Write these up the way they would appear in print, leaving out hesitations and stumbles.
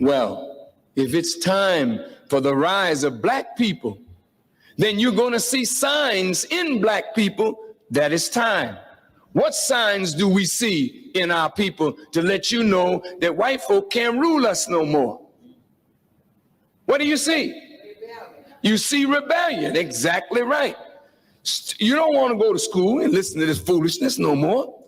Well, if it's time for the rise of black people, then you're going to see signs in black people that it's time. What signs do we see in our people to let you know that white folk can't rule us no more? What do you see? You see rebellion. Exactly right. You don't want to go to school and listen to this foolishness no more.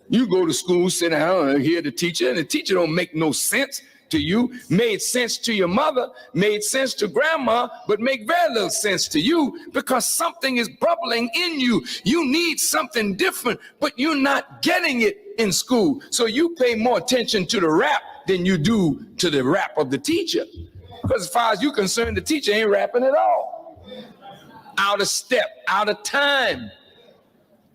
You go to school, sit down and hear the teacher, and the teacher don't make no sense to you. Made sense to your mother, made sense to grandma, but make very little sense to you because something is bubbling in you. You need something different, but you're not getting it in school. So you pay more attention to the rap than you do to the rap of the teacher. Because as far as you're concerned, the teacher ain't rapping at all. Out of step, out of time.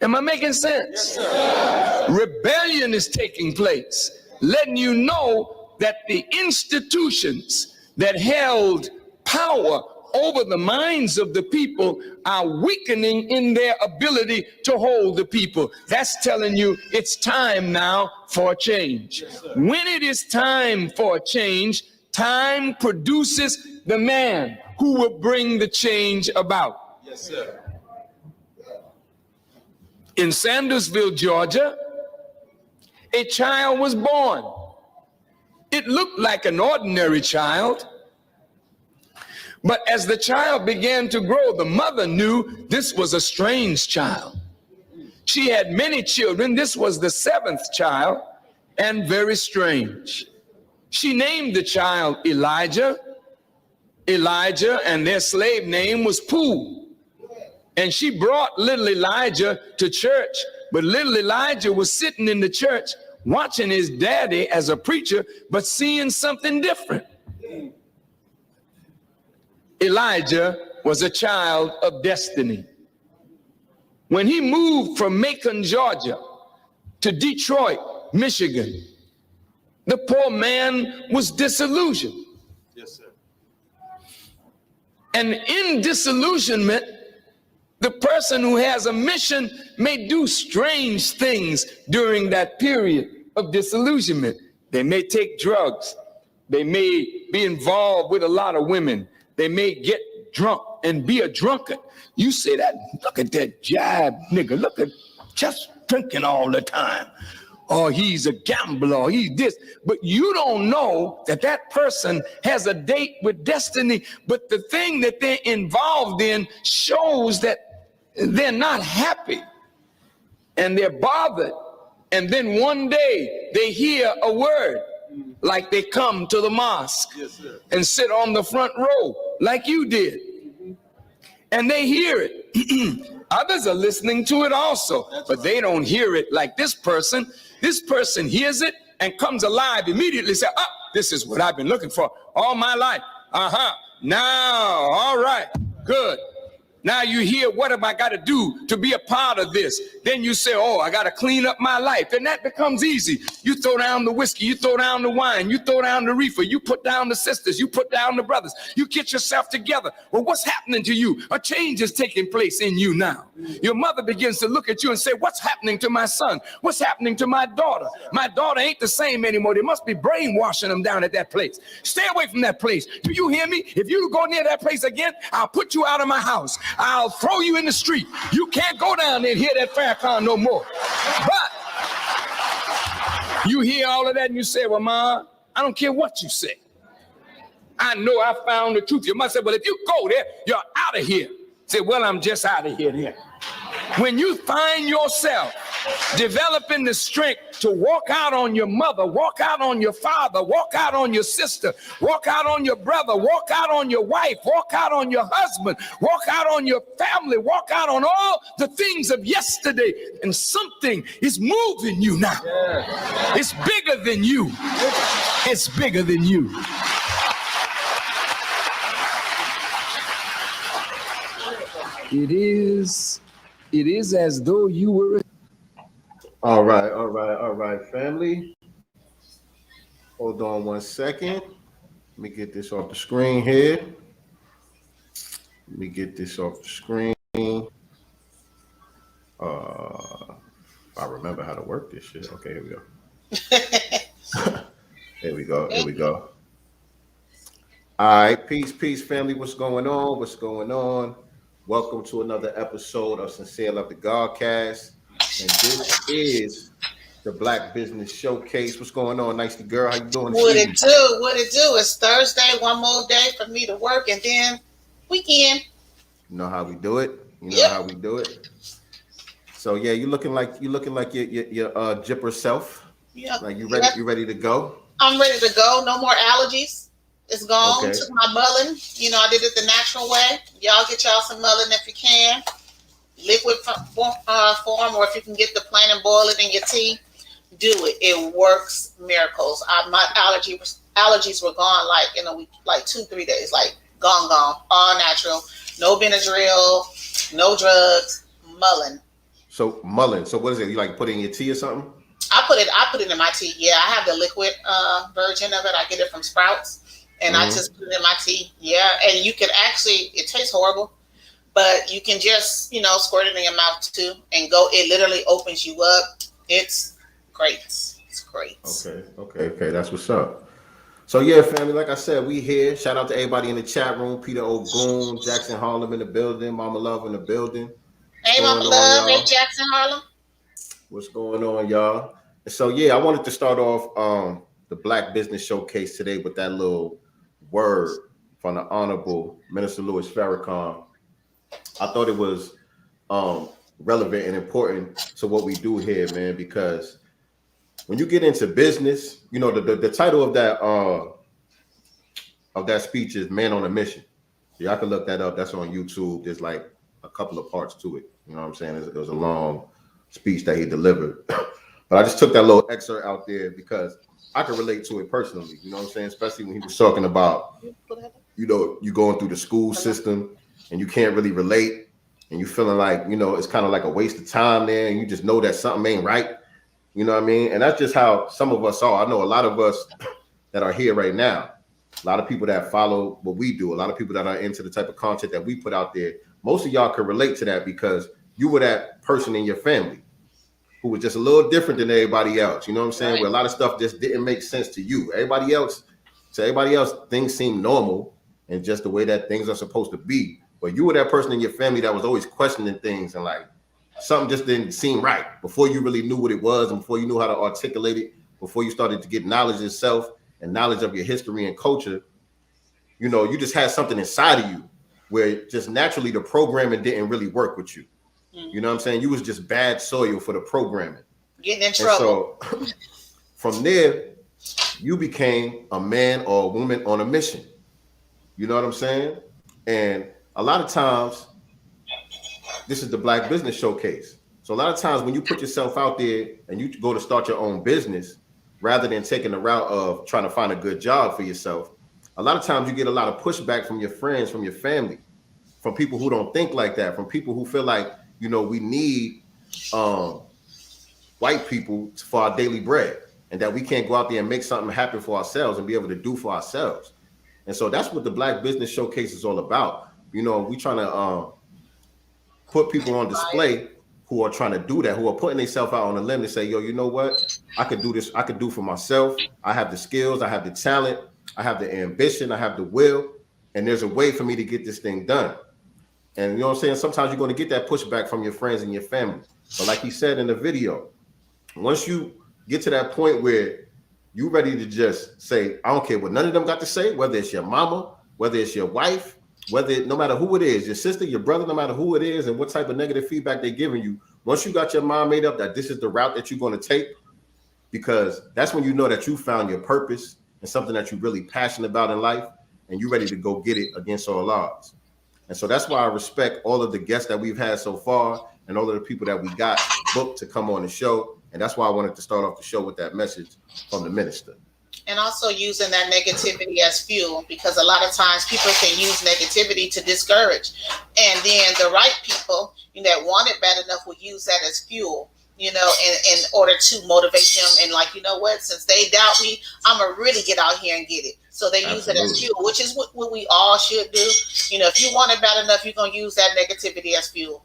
Am I making sense? Yes, rebellion is taking place, letting you know that the institutions that held power over the minds of the people are weakening in their ability to hold the people. That's telling you it's time now for a change. Yes, when it is time for a change, time produces the man who will bring the change about. Yes, sir. In Sandersville, Georgia, a child was born. It looked like an ordinary child, but as the child began to grow, the mother knew this was a strange child. She had many children. This was the 7th child, and very strange. She named the child Elijah, and their slave name was Pooh. And she brought little Elijah to church, but little Elijah was sitting in the church watching his daddy as a preacher, but seeing something different. Elijah was a child of destiny. When he moved from Macon, Georgia to Detroit, Michigan, the poor man was disillusioned. Yes, sir. And in disillusionment, the person who has a mission may do strange things during that period of disillusionment. They may take drugs. They may be involved with a lot of women. They may get drunk and be a drunkard. You say that, look at that jive nigga. Look at just drinking all the time. Or he's a gambler, or he's this. But you don't know that that person has a date with destiny. But the thing that they're involved in shows that they're not happy and they're bothered. And then one day they hear a word, like they come to the mosque. Yes, and sit on the front row like you did. And they hear it. Others are listening to it also, but they don't hear it like this person. This person hears it and comes alive immediately. Say, oh, this is what I've been looking for all my life. Now, all right, good. Now you hear, what have I got to do to be a part of this? Then you say, oh, I got to clean up my life. And that becomes easy. You throw down the whiskey, you throw down the wine, you throw down the reefer, you put down the sisters, you put down the brothers, you get yourself together. Well, what's happening to you? A change is taking place in you now. Your mother begins to look at you and say, what's happening to my son? What's happening to my daughter? My daughter ain't the same anymore. They must be brainwashing them down at that place. Stay away from that place. Do you hear me? If you go near that place again, I'll put you out of my house. I'll throw you in the street. You can't go down there and hear that Farrakhan no more. But you hear all of that and you say, well, Ma, I don't care what you say. I know I found the truth. Your mother said, well, if you go there, you're out of here. Say, well, I'm just out of here then. When you find yourself developing the strength to walk out on your mother, walk out on your father, walk out on your sister, walk out on your brother, walk out on your wife, walk out on your husband, walk out on your family, walk out on all the things of yesterday, and something is moving you now. Yeah. It's bigger than you. It's bigger than you. It is as though you were. All right, family. Hold on 1 second. Let me get this off the screen here. I remember how to work this shit. Okay, here we go. Here we go. Here we go. All right, peace, family. What's going on? What's going on? Welcome to another episode of Sincere Love the Godcast. And this is the Black Business Showcase. What's going on, Nicey girl? How you doing this What evening? it do? What it do? It's Thursday, one more day for me to work, and then weekend. You know how we do it. You know Yep. how we do it. So yeah, you looking like your jipper self. Yep. Like you ready? Yep. You ready to go? I'm ready to go. No more allergies. It's gone. Okay. Took my mullein. I did it the natural way. Y'all get y'all some mullein if you can. Liquid form, or if you can get the plain and boil it in your tea, do it. It works miracles. My allergies were gone like in a week, like 2-3 days, like gone, all natural. No Benadryl, no drugs, mullein. So mullein. So what is it? You like put it in your tea or something? I put it in my tea. Yeah, I have the liquid version of it. I get it from Sprouts, and I just put it in my tea. Yeah, and you can actually, it tastes horrible, but you can just squirt it in your mouth too, and go. It literally opens you up. It's great. It's great. Okay. That's what's up. So yeah, family, like I said, we here. Shout out to everybody in the chat room. Peter Ogun, Jackson Harlem in the building, Mama Love in the building. Hey, Mama Love. Hey, Jackson Harlem. What's going on, y'all? So yeah, I wanted to start off the Black Business Showcase today with that little word from the Honorable Minister Louis Farrakhan. I thought it was relevant and important to what we do here, man, because when you get into business, the title of that speech is "Man on a Mission." Y'all can look that up. That's on YouTube. There's like a couple of parts to it. You know what I'm saying? It was a long speech that he delivered. But I just took that little excerpt out there because I could relate to it personally. You know what I'm saying? Especially when he was talking about, you going through the school system and you can't really relate and you feeling like, it's kind of like a waste of time there. And you just know that something ain't right. You know what I mean? And that's just how some of us are. I know a lot of us that are here right now, a lot of people that follow what we do, a lot of people that are into the type of content that we put out there. Most of y'all could relate to that because you were that person in your family who was just a little different than everybody else. You know what I'm saying? Right. Where a lot of stuff just didn't make sense to you. To everybody else, things seem normal and just the way that things are supposed to be. But you were that person in your family that was always questioning things and like something just didn't seem right before you really knew what it was and before you knew how to articulate it, before you started to get knowledge of yourself and knowledge of your history and culture. You just had something inside of you where just naturally the programming didn't really work with you. You know what I'm saying? You was just bad soil for the programming. Getting in trouble. And so from there, you became a man or a woman on a mission. You know what I'm saying? And a lot of times, this is the Black Business Showcase. So a lot of times when you put yourself out there and you go to start your own business, rather than taking the route of trying to find a good job for yourself, a lot of times you get a lot of pushback from your friends, from your family, from people who don't think like that, from people who feel like, we need white people for our daily bread and that we can't go out there and make something happen for ourselves and be able to do for ourselves. And so that's what the Black Business Showcase is all about. We trying to put people on display who are trying to do that, who are putting themselves out on a limb to say, yo, you know what? I could do this. I could do for myself. I have the skills. I have the talent. I have the ambition. I have the will. And there's a way for me to get this thing done. And you know what I'm saying? Sometimes you're going to get that pushback from your friends and your family. But like he said in the video, once you get to that point where you're ready to just say, I don't care what none of them got to say, whether it's your mama, whether it's your wife, no matter who it is, your sister, your brother, no matter who it is and what type of negative feedback they're giving you, once you got your mind made up that this is the route that you're going to take, because that's when you know that you found your purpose and something that you're really passionate about in life and you're ready to go get it against all odds. And so that's why I respect all of the guests that we've had so far and all of the people that we got booked to come on the show. And that's why I wanted to start off the show with that message from the minister. And also using that negativity as fuel, because a lot of times people can use negativity to discourage. And then the right people that want it bad enough will use that as fuel, in order to motivate them. And like, since they doubt me, I'm going to really get out here and get it. So they use it as fuel, which is what we all should do. If you want it bad enough, you're going to use that negativity as fuel.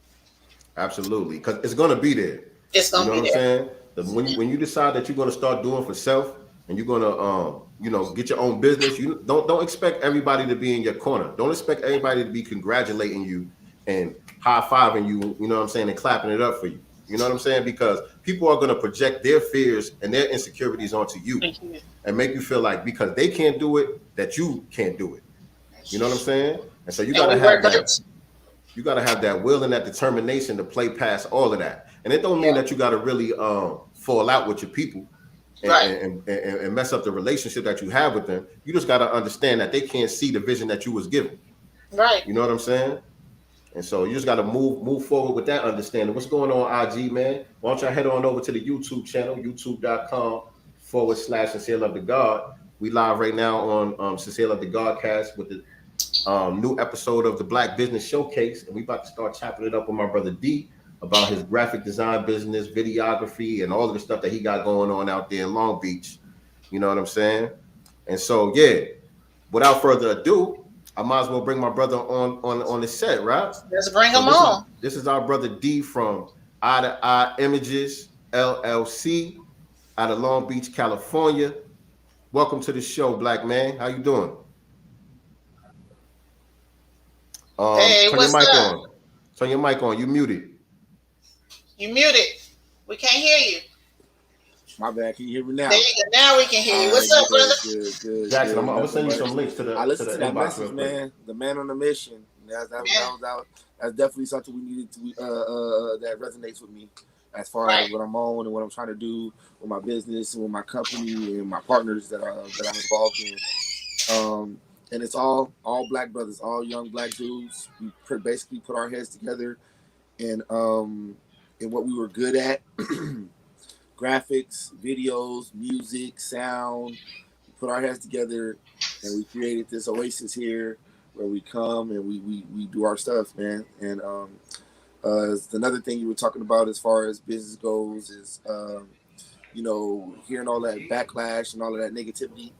Absolutely. Because it's going to be there. It's going to be there. You know what I'm saying? When you decide that you're going to start doing for self and you're gonna get your own business, you don't expect everybody to be in your corner. Don't expect everybody to be congratulating you and high-fiving you, you know what I'm saying, and clapping it up for you. You know what I'm saying? Because people are gonna project their fears and their insecurities onto you and make you feel like because they can't do it, that you can't do it. You know what I'm saying? And so you gotta have that. You got to have that will and that determination to play past all of that. And it don't mean that you got to really fall out with your people and mess up the relationship that you have with them. You just got to understand that they can't see the vision that you was given. Right. You know what I'm saying? And so you just got to move forward with that understanding. What's going on, IG, man? Why don't y'all head on over to the YouTube channel, youtube.com/Sincere Love to God. We live right now on Sincere Love to Godcast with the new episode of the Black Business Showcase, and we about to start chopping it up with my brother D about his graphic design business, videography, and all of the stuff that he got going on out there in Long Beach. You know what I'm saying? And so, yeah, without further ado, I might as well bring my brother on the set, right? Let's bring him on. This is our brother D from Eye to Eye Images LLC out of Long Beach, California. Welcome to the show, black man. How you doing? Hey, turn your mic on. Turn your mic on. You muted. You muted. We can't hear you. My bad. Can you hear me now? There you go. Now we can hear you. What's up, brother? Good. Jackson, I'm gonna send you some links to the. I listened to that inbox message, man. The man on the mission. That's definitely something we needed to. That resonates with me as far as what I'm on and what I'm trying to do with my business and with my company and my partners that I'm involved in. And it's all black brothers, all young black dudes. We basically put our heads together in what we were good at. Graphics, videos, music, sound. We put our heads together and we created this oasis here where we come and we do our stuff, man. And another thing you were talking about as far as business goes is hearing all that backlash and all of that negativity.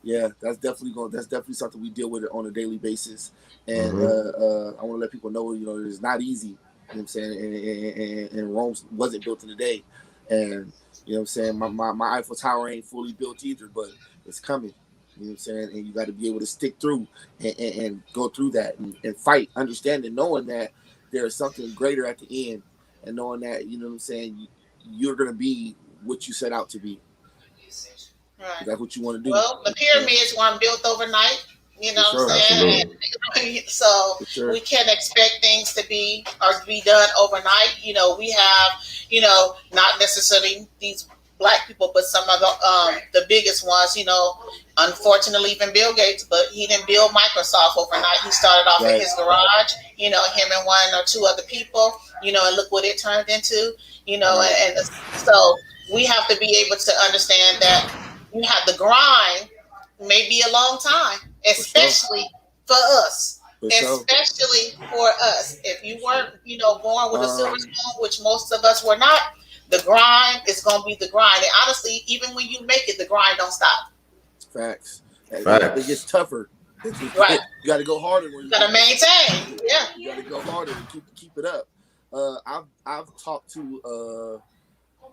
Yeah, that's definitely something we deal with on a daily basis. And I want to let people know, it's not easy. You know what I'm saying? And Rome wasn't built in a day. And you know what I'm saying? My Eiffel Tower ain't fully built either, but it's coming. You know what I'm saying? And you got to be able to stick through and go through that and fight, understanding, knowing that there's something greater at the end, and knowing that, you know what I'm saying, you're going to be what you set out to be. Right. That's what you want to do. Well, the pyramids weren't built overnight. You know what I'm saying? So we can't expect things to be done overnight. We have, not necessarily these black people, but some of the biggest ones, unfortunately, even Bill Gates, but he didn't build Microsoft overnight. He started off in his garage, him and one or two other people, and look what it turned into, and so we have to be able to understand that you have the grind may be a long time, especially for us. Especially for us. If you weren't, born with a silver spoon, which most of us were not, the grind is going to be the grind. And honestly, even when you make it, the grind don't stop. Facts. It gets tougher. Right. You got to go harder. You got to maintain. Yeah. You got to go harder and keep it up. I've talked to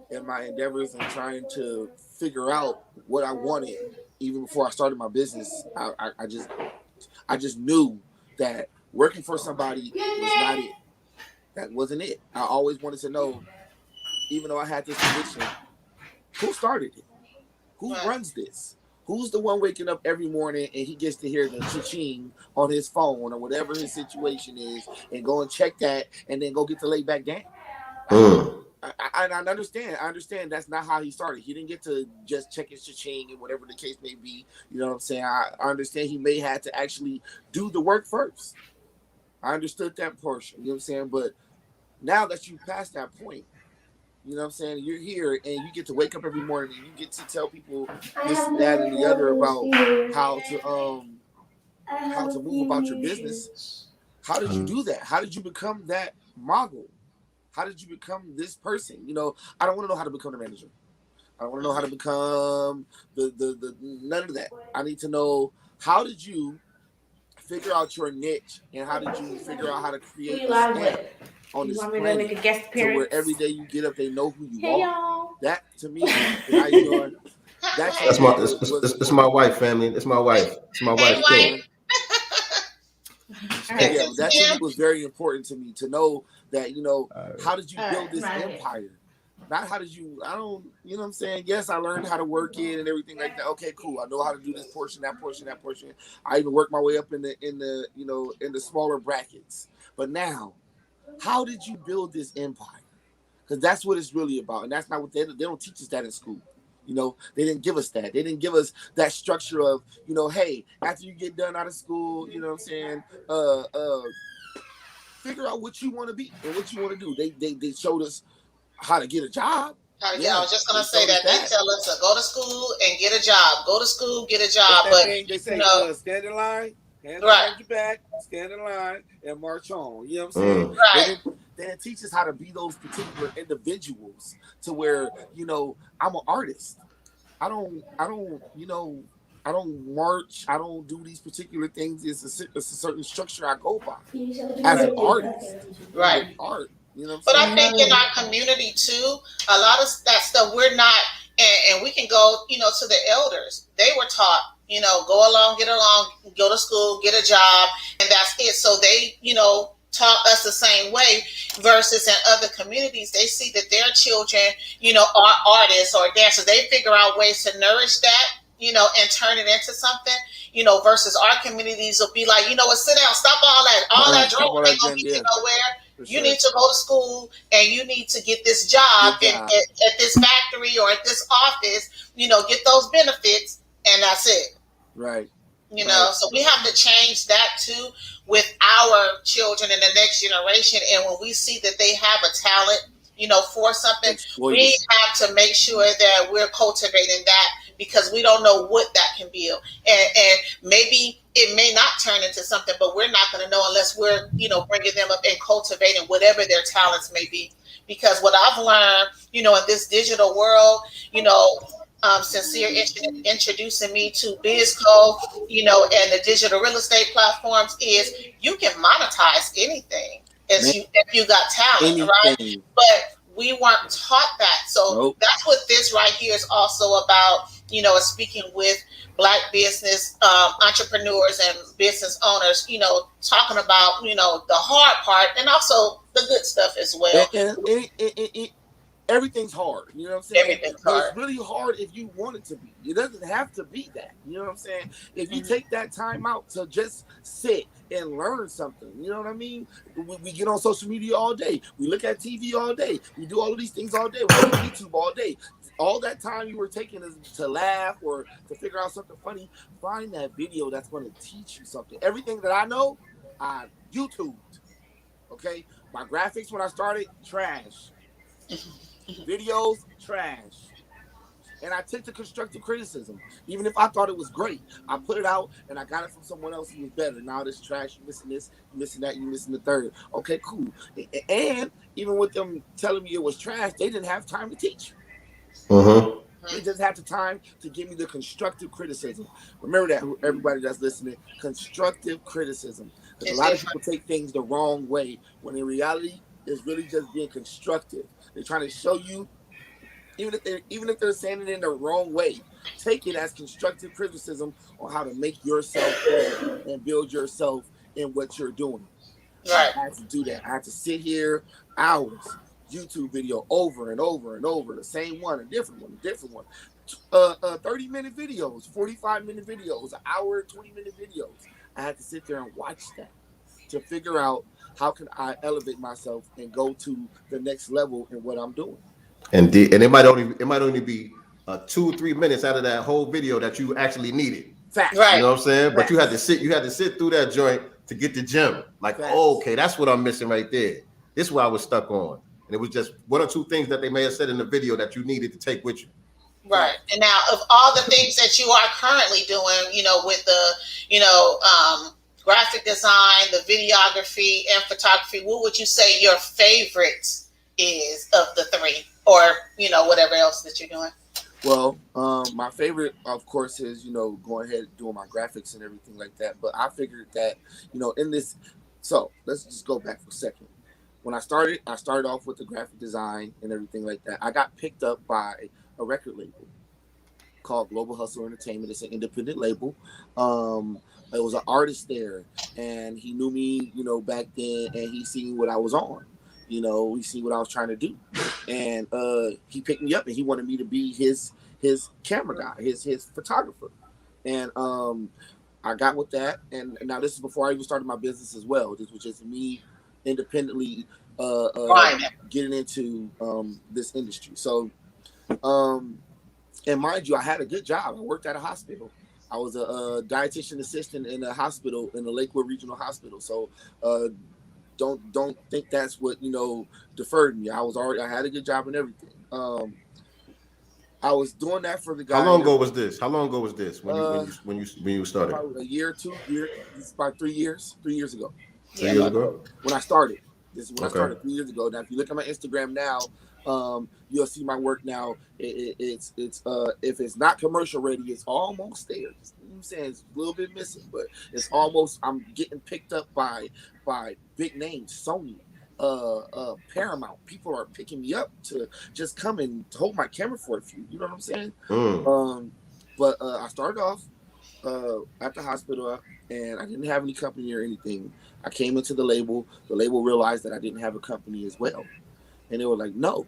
in my endeavors and trying to figure out what I wanted even before I started my business. I just knew that working for somebody was not it. That wasn't it. I always wanted to know, even though I had this conviction, who started it? Who runs this? Who's the one waking up every morning and he gets to hear the cha-ching on his phone or whatever his situation is and go and check that and then go get to lay back down? I understand. I understand that's not how he started. He didn't get to just check his cha-ching and whatever the case may be. You know what I'm saying? I understand he may have to actually do the work first. I understood that portion. You know what I'm saying? But now that you passed that point, you know what I'm saying? You're here and you get to wake up every morning and you get to tell people this, that, and the other about how to move about your business. How did you do that? How did you become that mogul? How did you become this person? I don't want to know how to become a manager. I don't want to know how to become the none of that. I need to know, how did you figure out your niche and how did you figure out how to create a stamp on this planet to where every day you get up, they know who you are. Y'all. That to me is how you doing. That That's to my me was it's my wife, family. It's my wife. It's my Hey, wife, White. Kim. Hey, yeah, but Sister that to me Kim. was very important to me to know that, how did you build this Right. empire? Not how did you, I don't, you know what I'm saying? Yes, I learned how to work it and everything like that. Okay, cool. I know how to do this portion, that portion, that portion. I even worked my way up in the smaller brackets. But now, how did you build this empire? Because that's what it's really about. And that's not what they don't teach us that in school. They didn't give us that. They didn't give us that structure of, hey, after you get done out of school, you know what I'm saying? Figure out what you want to be and what you want to do. They showed us how to get a job. I Yeah, was just they gonna say showed us that they that. tell us to go to school and get a job. Go to school, get a What's job. that But thing they you say? know, Stand in line, hands right, behind your back, stand in line, and march on. You know what I'm saying? Mm. They right, didn't they didn't teach us how to be those particular individuals to where, I'm an artist. I don't march. I don't do these particular things. It's a certain structure I go by as an artist right. with art. You know what I'm But I saying? think in our community too, a lot of that stuff we're not, and we can go, to the elders. They were taught, go along, get along, go to school, get a job, and that's it. So they, taught us the same way. Versus in other communities, they see that their children, are artists or dancers. They figure out ways to nourish that, and turn it into something. Versus our communities will be like, what, sit down, stop all that Stop drama all ain't that gonna junk. get you Yeah, nowhere. for You sure. need to go to school and you need to get this job Good in, job. at this factory or at this office, get those benefits, and that's it. Right. Right. So we have to change that too with our children and the next generation. And when we see that they have a talent, for something, Exploited. we have to make sure that we're cultivating that because we don't know what that can build. And maybe it may not turn into something, but we're not going to know unless we're, bringing them up and cultivating whatever their talents may be. Because what I've learned, in this digital world, Sincere introducing me to BizCo, and the digital real estate platforms is you can monetize anything Man, if you got talent, right? anything. But we weren't taught that. So Nope. that's what this right here is also about, is speaking with Black business entrepreneurs and business owners, talking about, the hard part and also the good stuff as And, well. everything's hard. You know what I'm saying? Everything's But it's hard. really hard if you want it to be. It doesn't have to be that. You know what I'm saying? If you Mhm. take that time out to just sit and learn something, you know what I mean? We get on social media all day. We look at TV all day. We do all of these things all day. We go on YouTube all day. All that time you were taking is to laugh or to figure out something funny. Find that video that's going to teach you something. Everything that I know, I YouTubed. Okay? My graphics when I started, trash. Videos, trash. And I took the constructive criticism. Even if I thought it was great, I put it out and I got it from someone else who was better. Now this trash, you missing this, you missing that, you missing the third. Okay, cool. And even with them telling me it was trash, they didn't have time to teach. Mm-hmm. They just had the time to give me the constructive criticism. Remember that, everybody that's listening, constructive criticism. Because a It's lot of different. people take things the wrong way when in reality, it's really just being constructive. They're trying to show you even if they're saying it in the wrong way, take it as constructive criticism on how to make yourself better and build yourself in what you're doing. I Right. had to do that. I had to sit here hours, YouTube video over and over and over, the same one, a different one, a different one. 30-minute videos, 45-minute videos, an hour, 20-minute videos. I had to sit there and watch that to figure out how can I elevate myself and go to the next level in what I'm doing. And it might only be 2-3 minutes out of that whole video that you actually needed. Facts. You Right. know what I'm saying? But Facts. you had to sit through that joint to get the gem. Like, oh, Facts. okay, that's what I'm missing right there. This is what I was stuck on. And it was just one or two things that they may have said in the video that you needed to take with you. Right. And now, of all the things that you are currently doing, with the, graphic design, the videography, and photography, what would you say your favorite is of the three, or whatever else that you're doing? Well, my favorite, of course, is going ahead and doing my graphics and everything like that. But I figured that in this, so let's just go back for a second. When I started off with the graphic design and everything like that. I got picked up by a record label. called Global Hustle Entertainment. It's an independent label. It was an artist there, and he knew me, back then, and he seen what I was on. He seen what I was trying to do, and he picked me up, and he wanted me to be his camera guy, his photographer, and I got with that. And now this is before I even started my business as well. This was just me independently getting into this industry. So, and mind you, I had a good job. I worked at a hospital. I was a dietitian assistant in a hospital, in the Lakewood Regional Hospital. So don't think that's what deferred me. I had a good job and everything. I was doing that for the guy. How long ago was this? When you started? Probably a year, 2 years. It's about 3 years. 3 years ago. 3 years ago? When I started. This is when I started 3 years ago. Now, if you look at my Instagram now, you'll see my work now. It's if it's not commercial ready, it's almost there. You know what I'm saying? It's a little bit missing, but it's almost. I'm getting picked up by big names, Sony, Paramount. People are picking me up to just come and hold my camera for a few. You know what I'm saying? But I started off at the hospital, and I didn't have any company or anything. I came into the label. The label realized that I didn't have a company as well, and they were like, "No,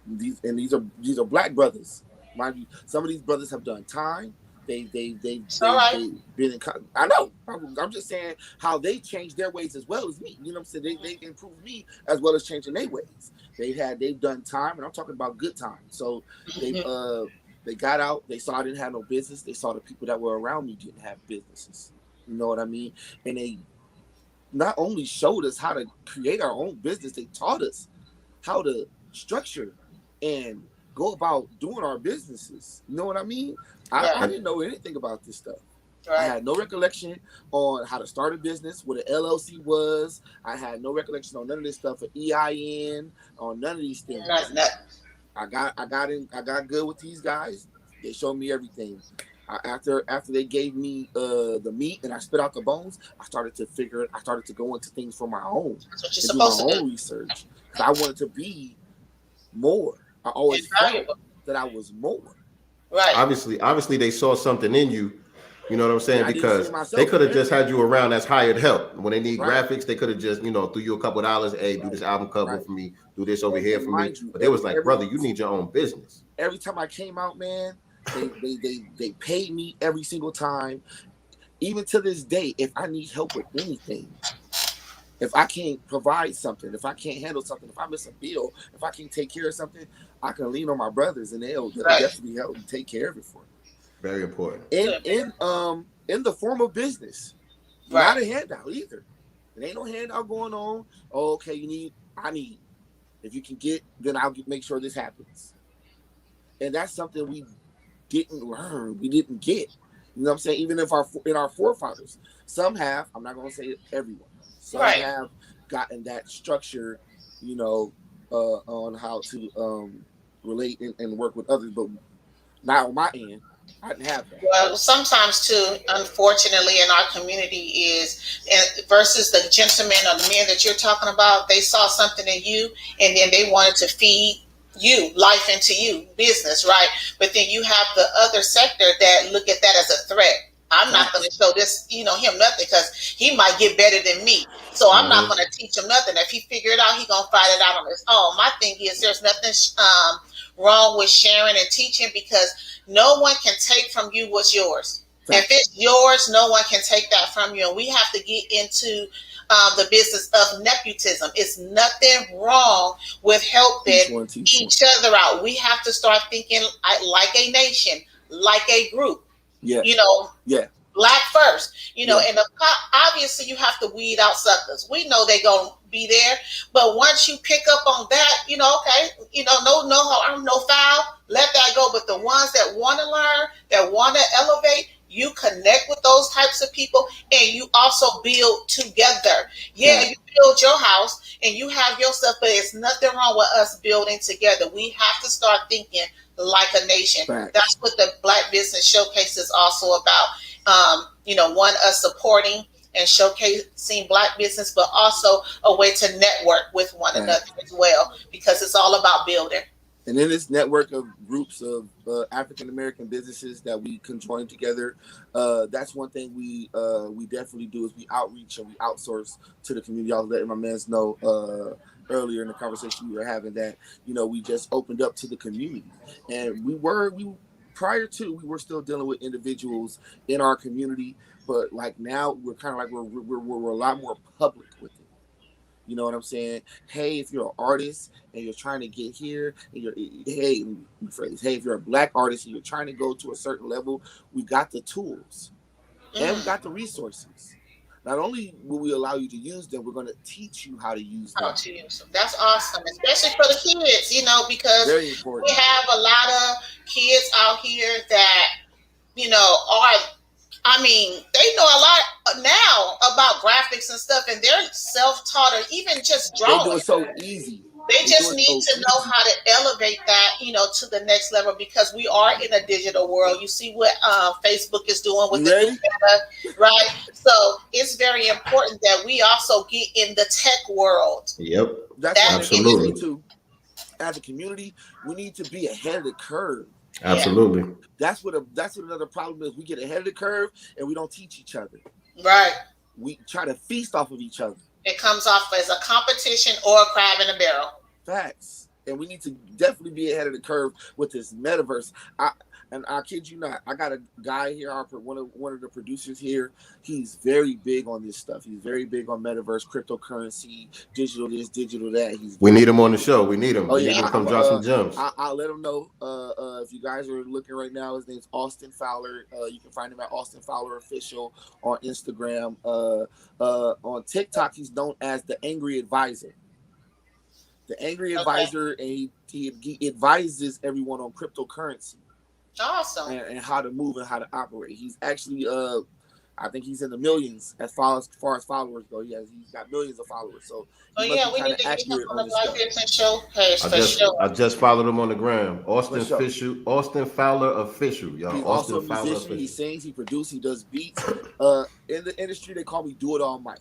these are black brothers. Mind you, some of these brothers have done time. They've been in. I know. I'm just saying how they changed their ways as well as me. You know what I'm saying? They improved me as well as changing their ways. They've done time, and I'm talking about good time. So they got out. They saw I didn't have no business. They saw the people that were around me didn't have businesses. You know what I mean? And they not only showed us how to create our own business, they taught us how to structure and go about doing our businesses. You know what I mean? I didn't know anything about this stuff. Right. I had no recollection on how to start a business, what an LLC was. I had no recollection on none of this stuff, an EIN, on none of these things. I got good with these guys. They showed me everything. After they gave me the meat and I spit out the bones, I started to go into things for my own and do my own research. Because I wanted to be more. I always felt that I was more. Right. Obviously, they saw something in you. You know what I'm saying? Because they could have just had you around as hired help. When they need graphics, they could have just, threw you a couple of dollars. Hey, do this album cover for me. Do this over here for me. But they was like, brother, you need your own business. Every time I came out, man, they paid me every single time. Even to this day, if I need help with anything, if I can't provide something, if I can't handle something, if I miss a bill, if I can't take care of something, I can lean on my brothers and they'll definitely help me take care of it for me. Very important. In the form of business, not a handout either. There ain't no handout going on. Oh, okay, I need. If you can get, then I'll make sure this happens. And that's something we didn't learn. We didn't get. You know what I'm saying? Even if in our forefathers, some have. I'm not going to say everyone. Some have gotten that structure, on how to relate and work with others. But not on my end. I didn't have that. Well, sometimes too, unfortunately, in our community versus the gentleman or the man that you're talking about, they saw something in you and then they wanted to feed you, life into you, business, right? But then you have the other sector that look at that as a threat. I'm not going to show him nothing because he might get better than me. So I'm not going to teach him nothing. If he figure it out, he's going to find it out on his own. My thing is there's nothing wrong with sharing and teaching because no one can take from you what's yours. If it's yours, no one can take that from you. And we have to get into the business of nepotism. It's nothing wrong with helping each other out. We have to start thinking like a nation, like a group. Yeah. Black first, and obviously you have to weed out suckers. We know they're going to be there, but once you pick up on that, no harm, no foul, let that go. But the ones that want to learn, that want to elevate, you connect with those types of people and you also build together. Yeah, you build your house and you have your stuff, but it's nothing wrong with us building together. We have to start thinking like a nation. That's what the Black Business Showcase is also about. Us supporting and showcasing Black business, but also a way to network with one another as well, because it's all about building. And in this network of groups of African American businesses that we can join together, that's one thing we definitely do is we outreach and we outsource to the community. I was letting my mans know earlier in the conversation we were having that we just opened up to the community, and we prior to we were still dealing with individuals in our community, but like now we're kind of like we're a lot more public with it. You know what I'm saying? Hey, if you're an artist and you're trying to get here, and hey, if you're a black artist and you're trying to go to a certain level, we got the tools and we got the resources. Not only will we allow you to use them, we're going to teach you how to use them. That's awesome, especially for the kids, because Very important. we have a lot of kids out here that, they know a lot now about graphics and stuff, and they're self-taught or even just drawing. They do it so easy. They just need to know how to elevate that, to the next level, because we are in a digital world. You see what Facebook is doing with the data, right? So it's very important that we also get in the tech world. Yep, that's absolutely too. As a community, we need to be ahead of the curve. Absolutely. Yeah. That's what another problem is. We get ahead of the curve and we don't teach each other. Right. We try to feast off of each other. It comes off as a competition or a crab in a barrel. Facts. And we need to definitely be ahead of the curve with this metaverse. I kid you not, I got a guy here, one of the producers here. He's very big on this stuff. He's very big on metaverse, cryptocurrency, digital this, digital that. We need him on the show. We need him. Oh, we need him to come drop some gems. I'll let him know. If you guys are looking right now, his name's Austin Fowler. You can find him at Austin Fowler Official on Instagram. On TikTok, he's known as the Angry Advisor. The Angry Advisor, and he advises everyone on cryptocurrency. Awesome. And how to move and how to operate. He's actually, I think he's in the millions as far as followers go. He's got millions of followers. So we need to get him on the Black Fiction Show page for sure. I just followed him on the gram. Austin Fowler Official, y'all. He's Austin also a Fowler musician. Official. He sings, he produces, he does beats. In the industry, they call me Do It All Mike.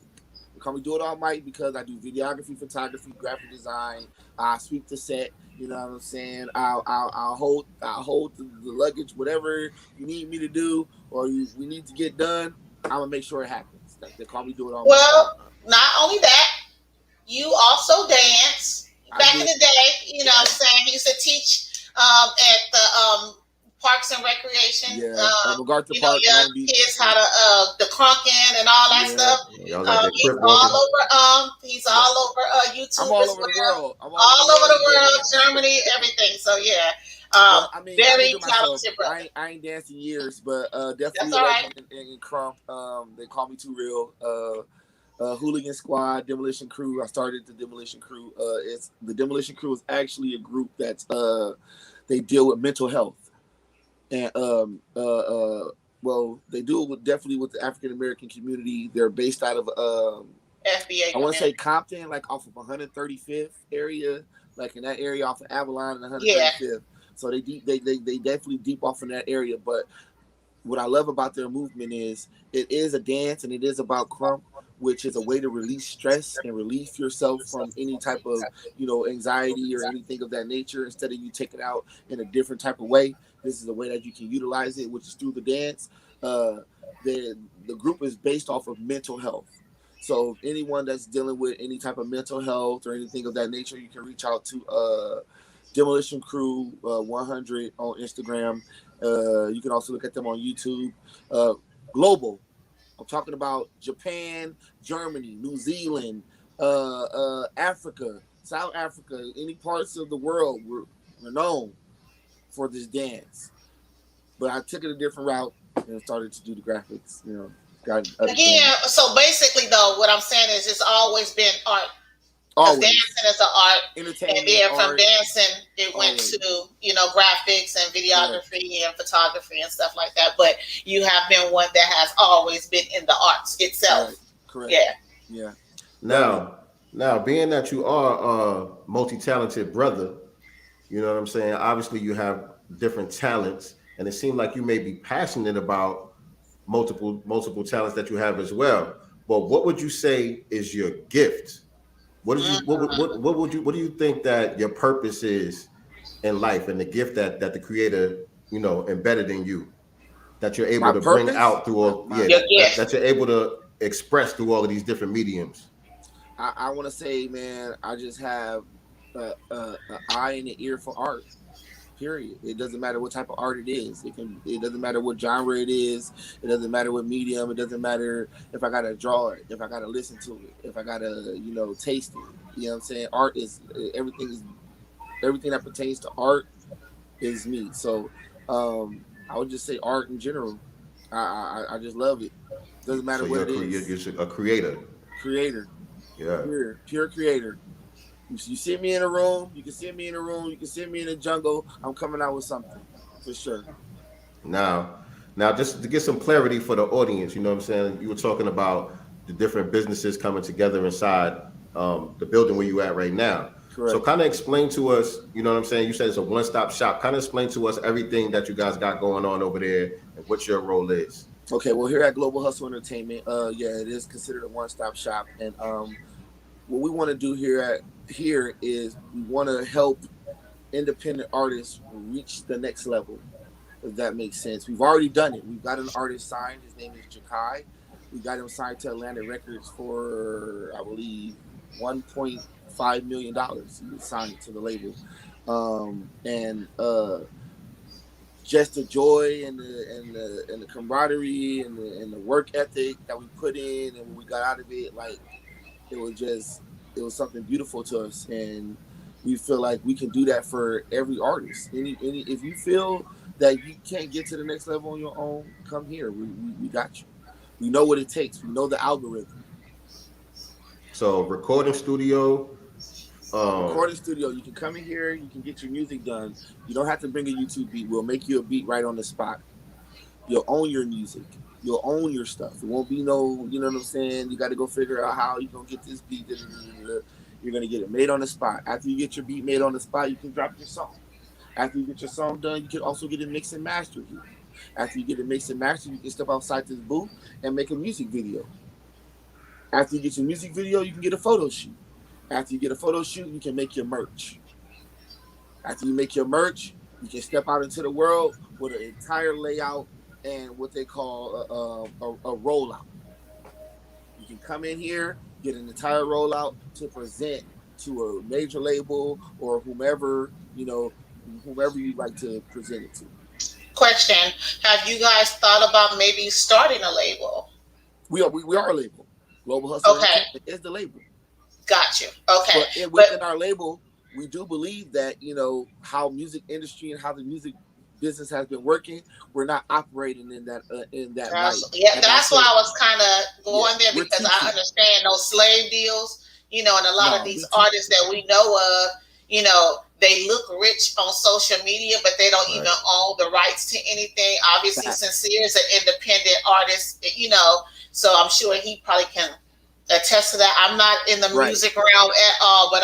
They call me Do It All Mike because I do videography, photography, graphic design. I sweep the set. You know what I'm saying? I'll hold the luggage, whatever you need me to do or we need to get done. I'm gonna make sure it happens. They call me Do It All. Well, not only that, you also dance. Back in the day, you know what I'm saying? He used to teach at the Parks and Recreation. Yeah, MacArthur you Park, know, young kids how to the crunking and all that stuff. He's all over YouTube. I'm all over the world. All over the world, Germany, everything. So yeah. Very talented brother. I ain't danced in years, but definitely in Crump. They call me Too Real. Hooligan Squad, Demolition Crew. I started the Demolition Crew. The Demolition Crew is actually a group that's they deal with mental health. And they do it definitely with the African American community. They're based out of FBA. I want to say Compton, like off of 135th area, like in that area off of Avalon and 135th. Yeah. So they definitely deep off in that area. But what I love about their movement is it is a dance and it is about crump, which is a way to release stress and relieve yourself from any type of anxiety or anything of that nature. Instead of you take it out in a different type of way, this is a way that you can utilize it, which is through the dance. The group is based off of mental health. So anyone that's dealing with any type of mental health or anything of that nature, you can reach out to Demolition Crew 100 on Instagram. You can also look at them on YouTube. Global. I'm talking about Japan, Germany, New Zealand, Africa, South Africa, any parts of the world we're known for this dance. But I took it a different route and started to do the graphics, So basically though, what I'm saying is it's always been art. Because dancing is an art, and then from dancing, it went to graphics and videography and photography and stuff like that. But you have been one that has always been in the arts itself. Right. Correct. Yeah. Now, being that you are a multi-talented brother, you know what I'm saying. Obviously, you have different talents, and it seems like you may be passionate about multiple talents that you have as well. But what would you say is your gift? What do you think that your purpose is in life and the gift that the creator, you know, embedded in you that you're able My to bring purpose, out through all, my Your that gift. you're able to express through all of these different mediums? I want to say, man, I just have an eye and an ear for art. Period. It doesn't matter what type of art it is. It doesn't matter what genre it is. It doesn't matter what medium. It doesn't matter if I gotta draw it, if I gotta listen to it, if I gotta, taste it. You know what I'm saying? Art is everything that pertains to art is me. So I would just say art in general. I just love it. Doesn't matter So what you're it is. a creator. Creator, Yeah. pure creator. You see me in a room, you can see me in a room, you can see me in the jungle. I'm coming out with something for sure. Now, just to get some clarity for the audience, you know what I'm saying? You were talking about the different businesses coming together inside the building where you at right now. So Correct. kind of explain to us, you know what I'm saying? You said it's a one-stop shop. Kind of explain to us everything that you guys got going on over there and what your role is. Okay, well here at Global Hustle Entertainment, yeah, it is considered a one-stop shop, and what we want to do here is we want to help independent artists reach the next level. If that makes sense, we've already done it. We've got an artist signed. His name is Jakai. We got him signed to Atlantic Records for, I believe, $1.5 million. He was signed to the label, and just the joy and the camaraderie and the work ethic that we put in and when we got out of it, like it was something beautiful to us, and we feel like we can do that for every artist. Any if you feel that you can't get to the next level on your own, come here. We got you. We know what it takes. We know the algorithm. So recording studio, Recording studio, you can come in here, you can get your music done. You don't have to bring a YouTube beat. We'll make you a beat right on the spot. You'll own your music. You'll own your stuff. It won't be no, you know what I'm saying? You got to go figure out how you're going to get this beat. You're going to get it made on the spot. After you get your beat made on the spot, you can drop your song. After you get your song done, you can also get it mixed and mastered here. After you get it mixed and mastered, you can step outside this booth and make a music video. After you get your music video, you can get a photo shoot. After you get a photo shoot, you can make your merch. After you make your merch, you can step out into the world with an entire layout and what they call a rollout. You can come in here, get an entire rollout to present to a major label or whomever you'd like to present it to. Question: have you guys thought about maybe starting a label? We are a label. Global Hustle Okay, Entertainment is the label. got you. Okay, But but within our label, we do believe that how music industry and how the music business has been working. We're not operating in that light. And I that's why say, I was kind of yeah, going there we're because I teaching. understand those slave deals, and a lot of No, these we teaching. artists that we know of, they look rich on social media, but they don't even right. own the rights to anything. Obviously, Facts. Sincere is an independent artist, so I'm sure he probably can attest to that. I'm not in the Right. music realm at all, but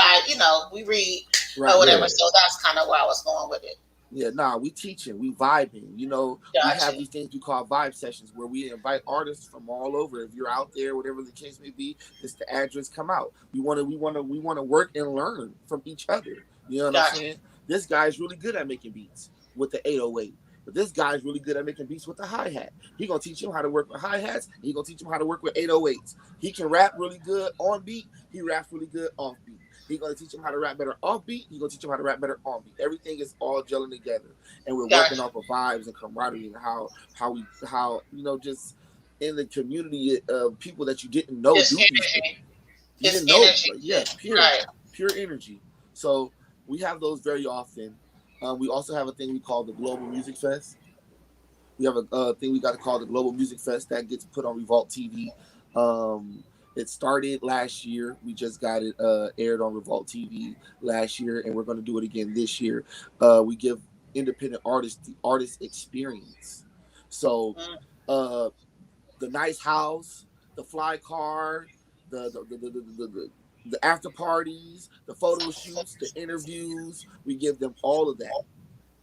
we read or Right. whatever, Yeah. so that's kind of where I was going with it. Yeah, nah, we teaching, we vibing. We have Gotcha. these things we call vibe sessions where we invite artists from all over. If you're out there, whatever the case may be, it's the address. Come out. We want to work and learn from each other. You know what I'm Gotcha. saying? This guy's really good at making beats with the 808. But this guy's really good at making beats with the hi-hat. He gonna teach him how to work with hi-hats. He gonna teach him how to work with 808s. He can rap really good on beat. He raps really good off beat. He's gonna teach him how to rap better off beat. He's gonna teach him how to rap better on beat. Everything is all gelling together, and we're working Gotcha. off of vibes and camaraderie and how just in the community of people that you didn't know Just do these things. energy. You It's didn't know, energy. like, yeah, Right. pure energy. So we have those very often. We also have a thing we call the Global Music Fest. We have a thing we got to call the Global Music Fest that gets put on Revolt TV. It started last year. We just got it aired on Revolt TV last year, and we're going to do it again this year. We give independent artists the artist experience. So the nice house, the fly car, the after parties, the photo shoots, the interviews. We give them all of that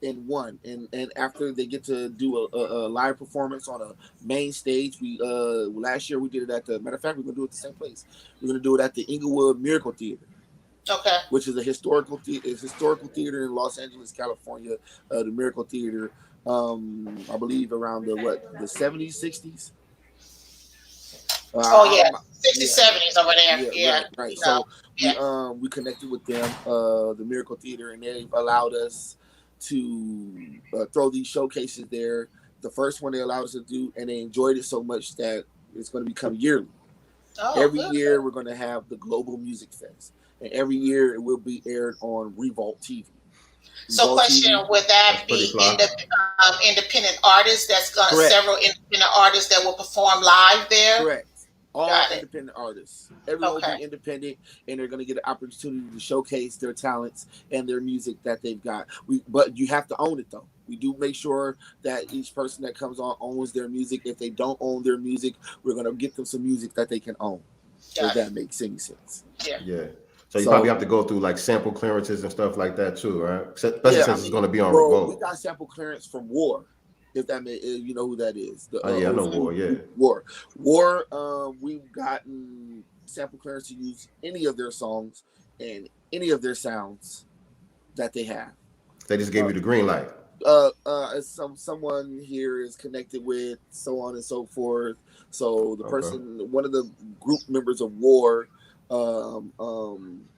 in one, and after they get to do a live performance on a main stage. We last year we did it at the matter of fact we're gonna do it at the same place. We're gonna do it at the Inglewood Miracle Theater. Okay. which is a historical theater in Los Angeles, California, the Miracle Theater. I believe around the 70s, 60s. Oh yeah, 60s, Yeah, 70s over there. yeah, Yeah. right. No. So Yeah. we connected with them, the Miracle Theater, and they've allowed us to throw these showcases there. The first one they allowed us to do, and they enjoyed it so much that it's going to become yearly. Oh, Every good. year we're going to have the Global Music Fest, and every year it will be aired on Revolt TV. So, Revolt question: TV. would that That's pretty be fly. independent artists? That's going Correct. several independent artists that will perform live there. Correct. All Got it. independent artists. Everyone will Okay. be independent, and they're going to get an opportunity to showcase their talents and their music that they've got. But you have to own it, though. We do make sure that each person that comes on owns their music. If they don't own their music, we're going to get them some music that they can own. Got If that makes any sense. Yeah. Yeah. So you probably have to go through like sample clearances and stuff like that too, right? Especially since it's going to be on well, Revolt. we got sample clearance from War. If that may, you know who that is. Oh yeah, I know War. Yeah. War. We've gotten sample clearance to use any of their songs and any of their sounds that they have. They just gave you the green light. Someone here is connected with, so on and so forth. So the person, one of the group members of War,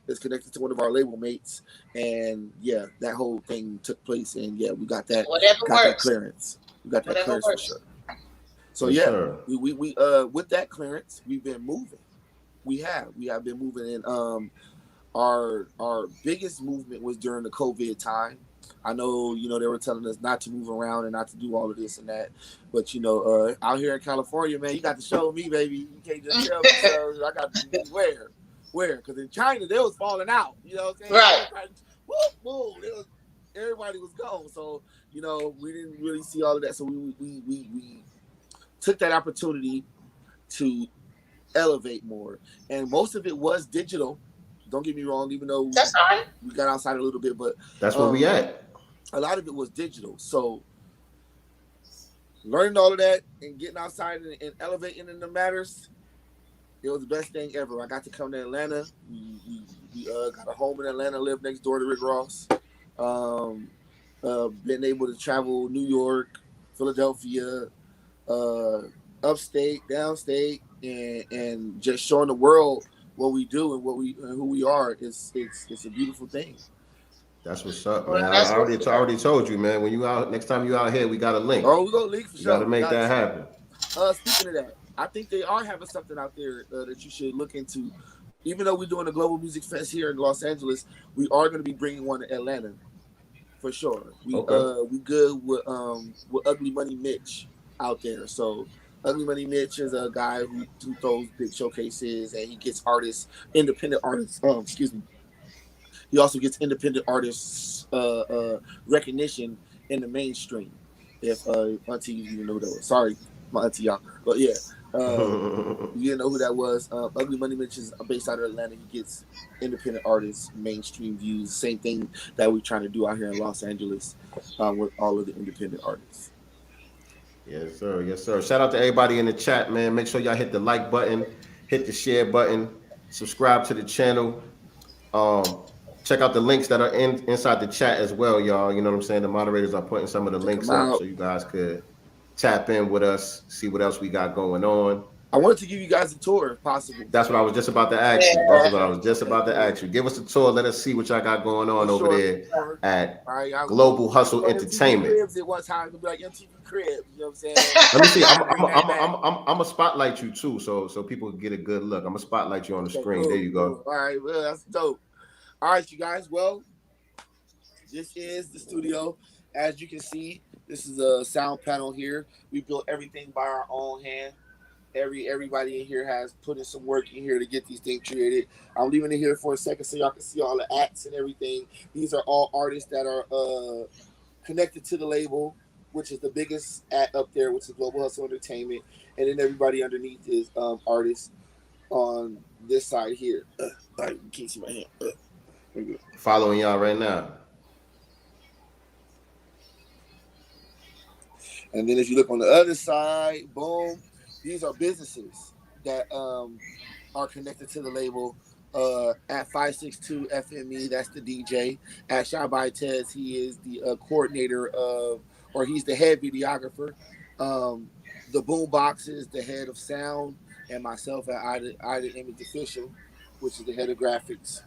is connected to one of our label mates, and yeah, that whole thing took place, and yeah, we got that. That clearance. We got that clearance for sure. So yes, yeah, sir. we with that clearance, we've been moving. We have been moving, and our biggest movement was during the COVID time. I know, they were telling us not to move around and not to do all of this and that, but out here in California, man, you got to show me, baby. You can't just tell me. So I got to be where, because in China they was falling out. You know what I'm saying? Right. Woo, everybody was gone. So we didn't really see all of that. So we took that opportunity to elevate more, and most of it was digital. Don't get me wrong, even though that's all right. We got outside a little bit, but that's where we at. A lot of it was digital. So learning all of that and getting outside and elevating in the matters, it was the best thing ever. I got to come to Atlanta. We got a home in Atlanta, lived next door to Rick Ross. Been able to travel New York, Philadelphia, upstate, downstate, and just showing the world what we do and who we are. It's a beautiful thing. That's what's up, man. I already told you, man. When you out next time you out here, we got a link. Oh, we gonna link for sure. Got to make that happen. Speaking of that, I think they are having something out there that you should look into. Even though we're doing a global music fest here in Los Angeles, we are going to be bringing one to Atlanta for sure. We good with Ugly Money Mitch out there. So Ugly Money Mitch is a guy who throws big showcases, and he gets independent artists. He also gets independent artists recognition in the mainstream. If Auntie, you even know who that was. Sorry, my auntie, y'all. But yeah, you didn't know who that was. Ugly Money Mitch is based out of Atlanta. He gets independent artists, mainstream views. Same thing that we're trying to do out here in Los Angeles with all of the independent artists. Yes, sir. Yes, sir. Shout out to everybody in the chat, man. Make sure y'all hit the like button, hit the share button, subscribe to the channel. Check out the links that are inside the chat as well, y'all. You know what I'm saying? The moderators are putting some of the links up so you guys could tap in with us, see what else we got going on. I wanted to give you guys a tour if possible. That's what I was just about to ask you. That's what I was just about to ask you. Give us a tour. Let us see what y'all got going on over there at Global Hustle Entertainment. Cribs at one time to be like MTV Cribs. You know what I'm saying? Let me see. I'm a spotlight you too, so people can get a good look. I'm gonna spotlight you on the screen. Cool, there you go. All right, well, that's dope. All right, you guys. Well, this is the studio. As you can see, this is a sound panel here. We built everything by our own hand. Everybody in here has put in some work in here to get these things created. I'm leaving it here for a second so y'all can see all the acts and everything. These are all artists that are connected to the label, which is the biggest act up there, which is Global Hustle Entertainment. And then everybody underneath is artists on this side here. You can't see my hand. Following y'all right now. And then if you look on the other side, boom, these are businesses that are connected to the label. At 562 FME, that's the DJ. At Shy by Tez, he is the coordinator of, or he's the head videographer. The Boom Box is the head of sound, and myself at Ida Image Official, which is the head of graphics.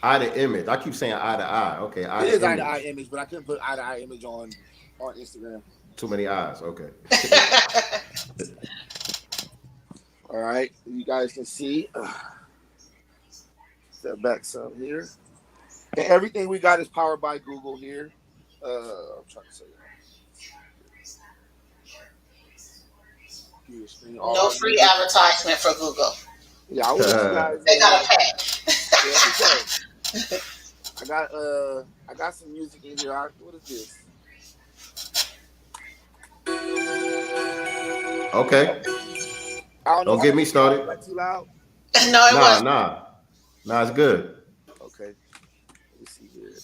Eye to Image. I keep saying eye to eye. Okay, eye It to is image. Eye to Eye Image, but I couldn't put Eye to Eye Image on Instagram. Too many eyes. Okay. All right, you guys can see. Step back some here. And everything we got is powered by Google here. I'm trying to say that. No free advertisement for Google. Yeah, I will let you guys. They gotta pay. Yeah, I got some music in here. What is this? Okay. I don't know. Don't get me started. Like too loud? No, it wasn't. Nah, it's good. Okay. Let me see here.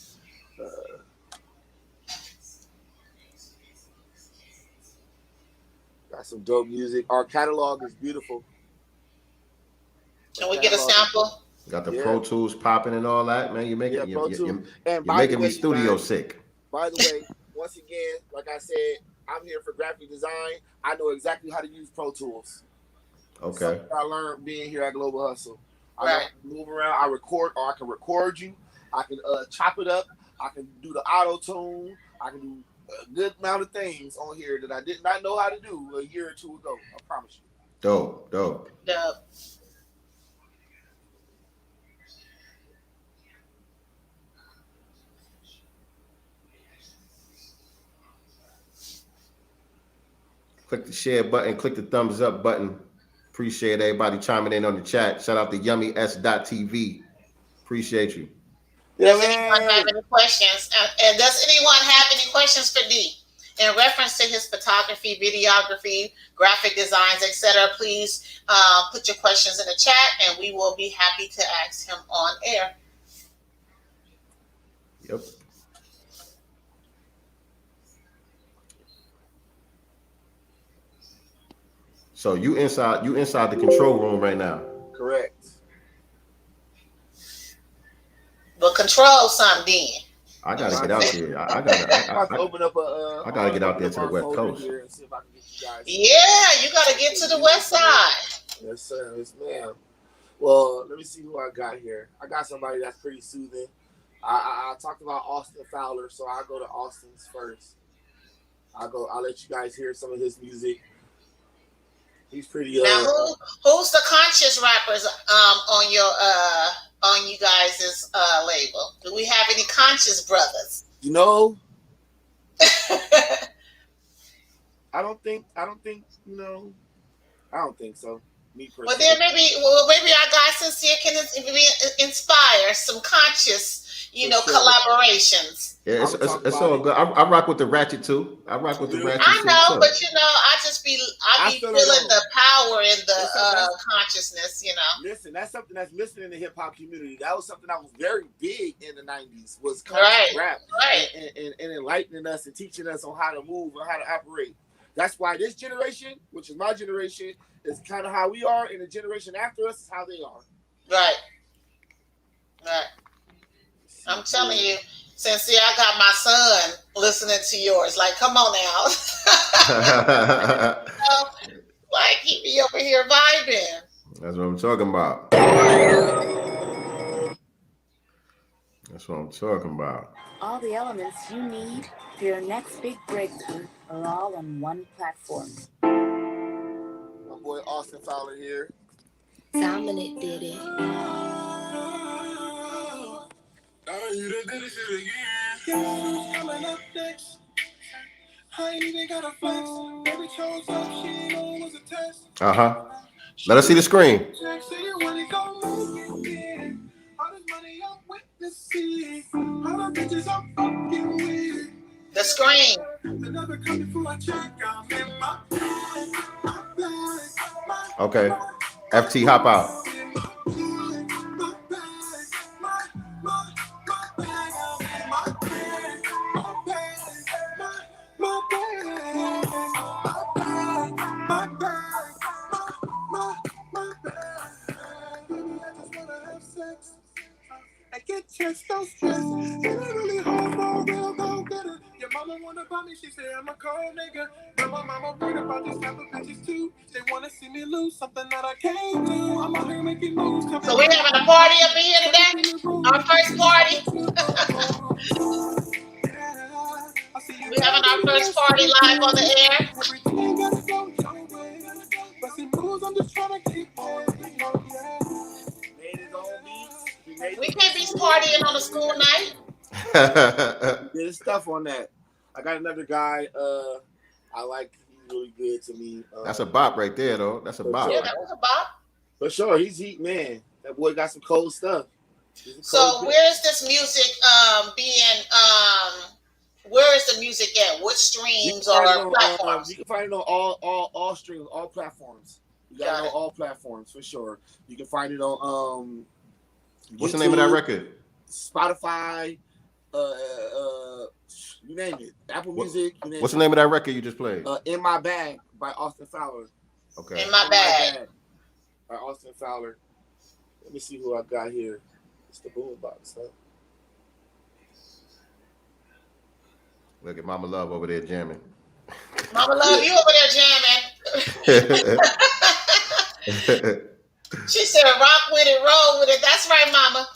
Got some dope music. Our catalog is beautiful. Can we get a sample? Got the Pro Tools popping and all that, man. You're making me studio sick. By the way, once again, like I said, I'm here for graphic design. I know exactly how to use Pro Tools. Okay. Something I learned being here at Global Hustle. I know move around. I record, or I can record you. I can chop it up. I can do the auto tune. I can do a good amount of things on here that I did not know how to do a year or two ago. I promise you. Dope. Click the share button. Click the thumbs up button. Appreciate everybody chiming in on the chat. Shout out to yummys.tv. Appreciate you. Does anyone have any questions? And does anyone have any questions for D in reference to his photography, videography, graphic designs, etc.? Please put your questions in the chat, and we will be happy to ask him on air. Yep. So you inside the control room right now. Correct. But control something then. I gotta get out there. I gotta open up I gotta get out there to the West Coast. Here and see if I can get you guys. Yeah, you gotta get to the West Side. Yes, sir. Yes, ma'am. Well, let me see who I got here. I got somebody that's pretty soothing. I talked about Austin Fowler, so I'll go to Austin's first. I'll let you guys hear some of his music. He's pretty. Now, who's the conscious rappers on you guys' label? Do we have any conscious brothers? You know, I don't think you know. I don't think so. Me personally. Well, then maybe our guy Sincere can inspire some conscious, collaborations. Yeah, it's all good. I rock with the ratchet too. I know, but I be feeling the power and the consciousness. Listen, that's something that's missing in the hip hop community. That was something that was very big in the '90s. Was conscious rap, and enlightening us and teaching us on how to move and how to operate. That's why this generation, which is my generation, is kind of how we are, and the generation after us is how they are. Right. I'm telling you, Sincere, I got my son listening to yours. Like, come on now. Like, he be over here vibing. That's what I'm talking about. All the elements you need for your next big breakthrough are all on one platform. My boy Austin Fowler here. Dominic did it. You done did it again. Coming up next. I ain't even got a flex. Baby chose up, she ain't know it was a test. Let us see the screen. The screen. Okay. FT, hop out. I get chest, no stress. She really hard for a real go-getter. Your mama wanna buy me, she say I'm a cold nigga. But my mama worried about these type of bitches too. They wanna see me lose something that I can't do. I'm out here making moves. So we're having a party up in here today. Our first party. We're having our first party live on the air. Everything gotta go your way. Busting moves, I'm just trying to keep We can't be partying on a school night. He did his stuff on that. I got another guy. I like. He's really good to me. That's a bop right there, though. That's a bop. Yeah, that was a bop. For sure, he's heat, man. That boy got some cold stuff. So where is this music where is the music at? What streams or platforms? You can find it on all streams, all platforms. You gotta know all platforms for sure. You can find it on what's YouTube, the name of that record? Spotify, you name it. Apple Music. What's the name of that record you just played? In My Bag by Austin Fowler. Okay. In My Bag by Austin Fowler. Let me see who I got here. It's the boombox, huh? Look at Mama Love over there jamming. Mama Love, you over there jamming. She said, rock with it, roll with it. That's right, Mama.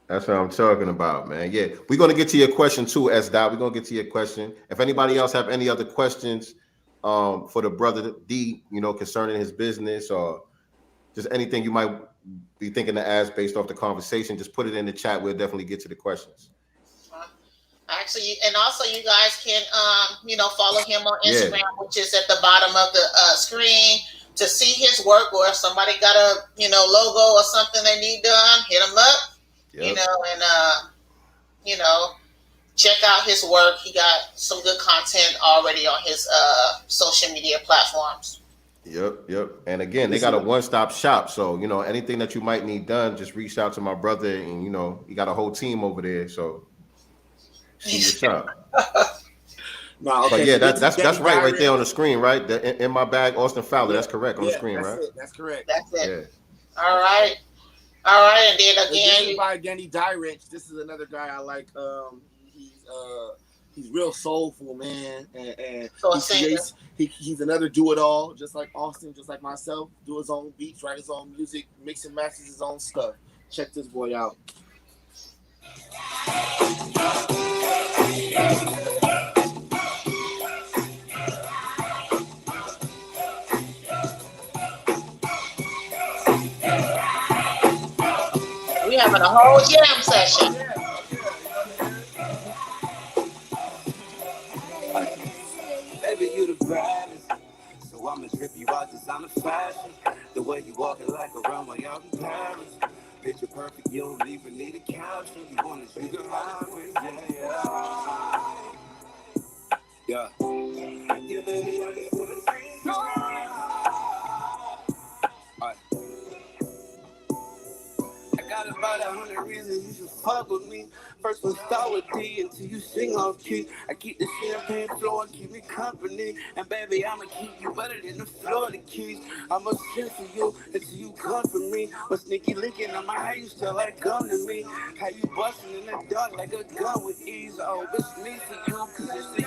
That's what I'm talking about, man. Yeah, we're going to get to your question too, S-Dot. We're going to get to your question. If anybody else have any other questions for the brother D, concerning his business or just anything you might be thinking to ask based off the conversation, just put it in the chat. We'll definitely get to the questions. Actually, and also you guys can, follow him on Instagram, which is at the bottom of the screen to see his work. Or if somebody got a, logo or something they need done, hit him up, check out his work. He got some good content already on his social media platforms. Yep. And again, they got a one-stop shop. So, anything that you might need done, just reach out to my brother and, he got a whole team over there. So see what's up. No, okay. But yeah, that's right there on the screen, right? In My Bag, Austin Fowler. That's correct on the screen, that's right? That's correct. That's it. Yeah. All right. And then again, this is by Danny Dyrich. This is another guy I like. He's real soulful, man, and he's another do-it-all, just like Austin, just like myself. Do his own beats, write his own music, mix and matches his own stuff. Check this boy out. we having a whole jam session. Baby, you the baddest, so I'ma trip you out designer fashion. The way you walking like around my young parents. Picture perfect, you don't even need a couch. You want to you can ride with, yeah. You baby, I just wanna see I got about 100 reasons you should fuck with me. First one start with D until you sing off key. I keep the champagne flowing, keep me company. And baby, I'ma keep you better than the Florida Keys. I'ma sing for you until you come for me. But sneaky linking on my how you still like gun to me. How you busting in the dark like a gun with ease. Oh, it's me for you, cause it's the